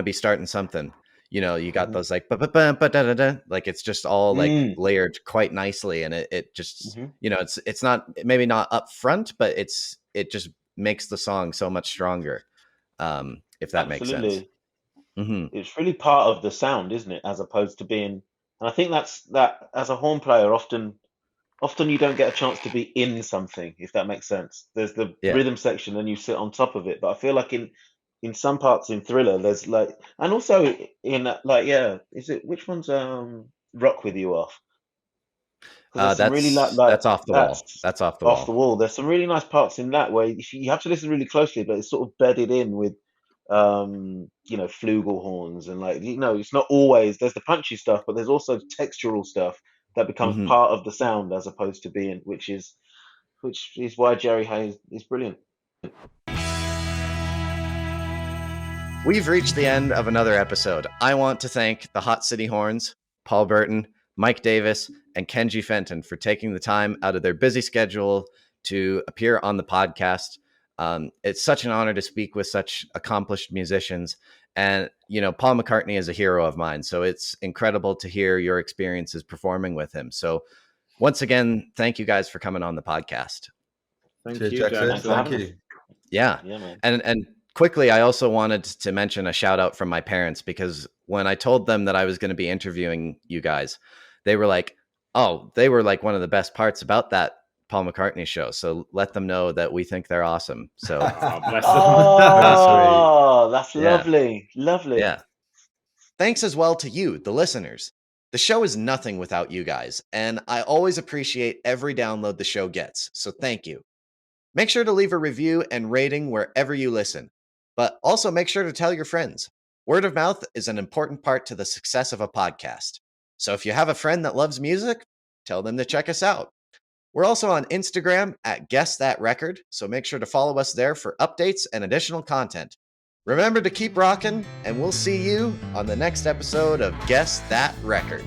S1: Be Starting Something, you got those like like it's just all like layered quite nicely, and it just it's not maybe not up front, but it just makes the song so much stronger, if that makes sense.
S4: It's really part of the sound, isn't it, as opposed to being, and I think that as a horn player often you don't get a chance to be in something, if that makes sense. There's the rhythm section and you sit on top of it, but I feel like in some parts in Thriller there's like, and also in like is it, which one's Rock With You Off?
S1: That's really that's Off the Wall. That's Off the
S4: Wall. There's some really nice parts in that where you have to listen really closely, but it's sort of bedded in with flugelhorns and like it's not always, there's the punchy stuff, but there's also textural stuff that becomes part of the sound as opposed to being, which is why Jerry Hayes is brilliant.
S1: We've reached the end of another episode. I want to thank the Hot City Horns, Paul Burton, Mike Davis, and Kenji Fenton for taking the time out of their busy schedule to appear on the podcast. It's such an honor to speak with such accomplished musicians. And, Paul McCartney is a hero of mine. So it's incredible to hear your experiences performing with him. So once again, thank you guys for coming on the podcast.
S2: Thank you, Jackson.
S3: Thank you.
S1: Yeah. And quickly, I also wanted to mention a shout out from my parents, because when I told them that I was going to be interviewing you guys, they were like, oh, they were like one of the best parts about that Paul McCartney show. So let them know that we think they're awesome. So
S4: that's lovely. Lovely.
S1: Yeah. Thanks as well to you, the listeners. The show is nothing without you guys, and I always appreciate every download the show gets. So thank you. Make sure to leave a review and rating wherever you listen, but also make sure to tell your friends. Word of mouth is an important part to the success of a podcast. So if you have a friend that loves music, tell them to check us out. We're also on Instagram at Guess That Record, so make sure to follow us there for updates and additional content. Remember to keep rocking, and we'll see you on the next episode of Guess That Record.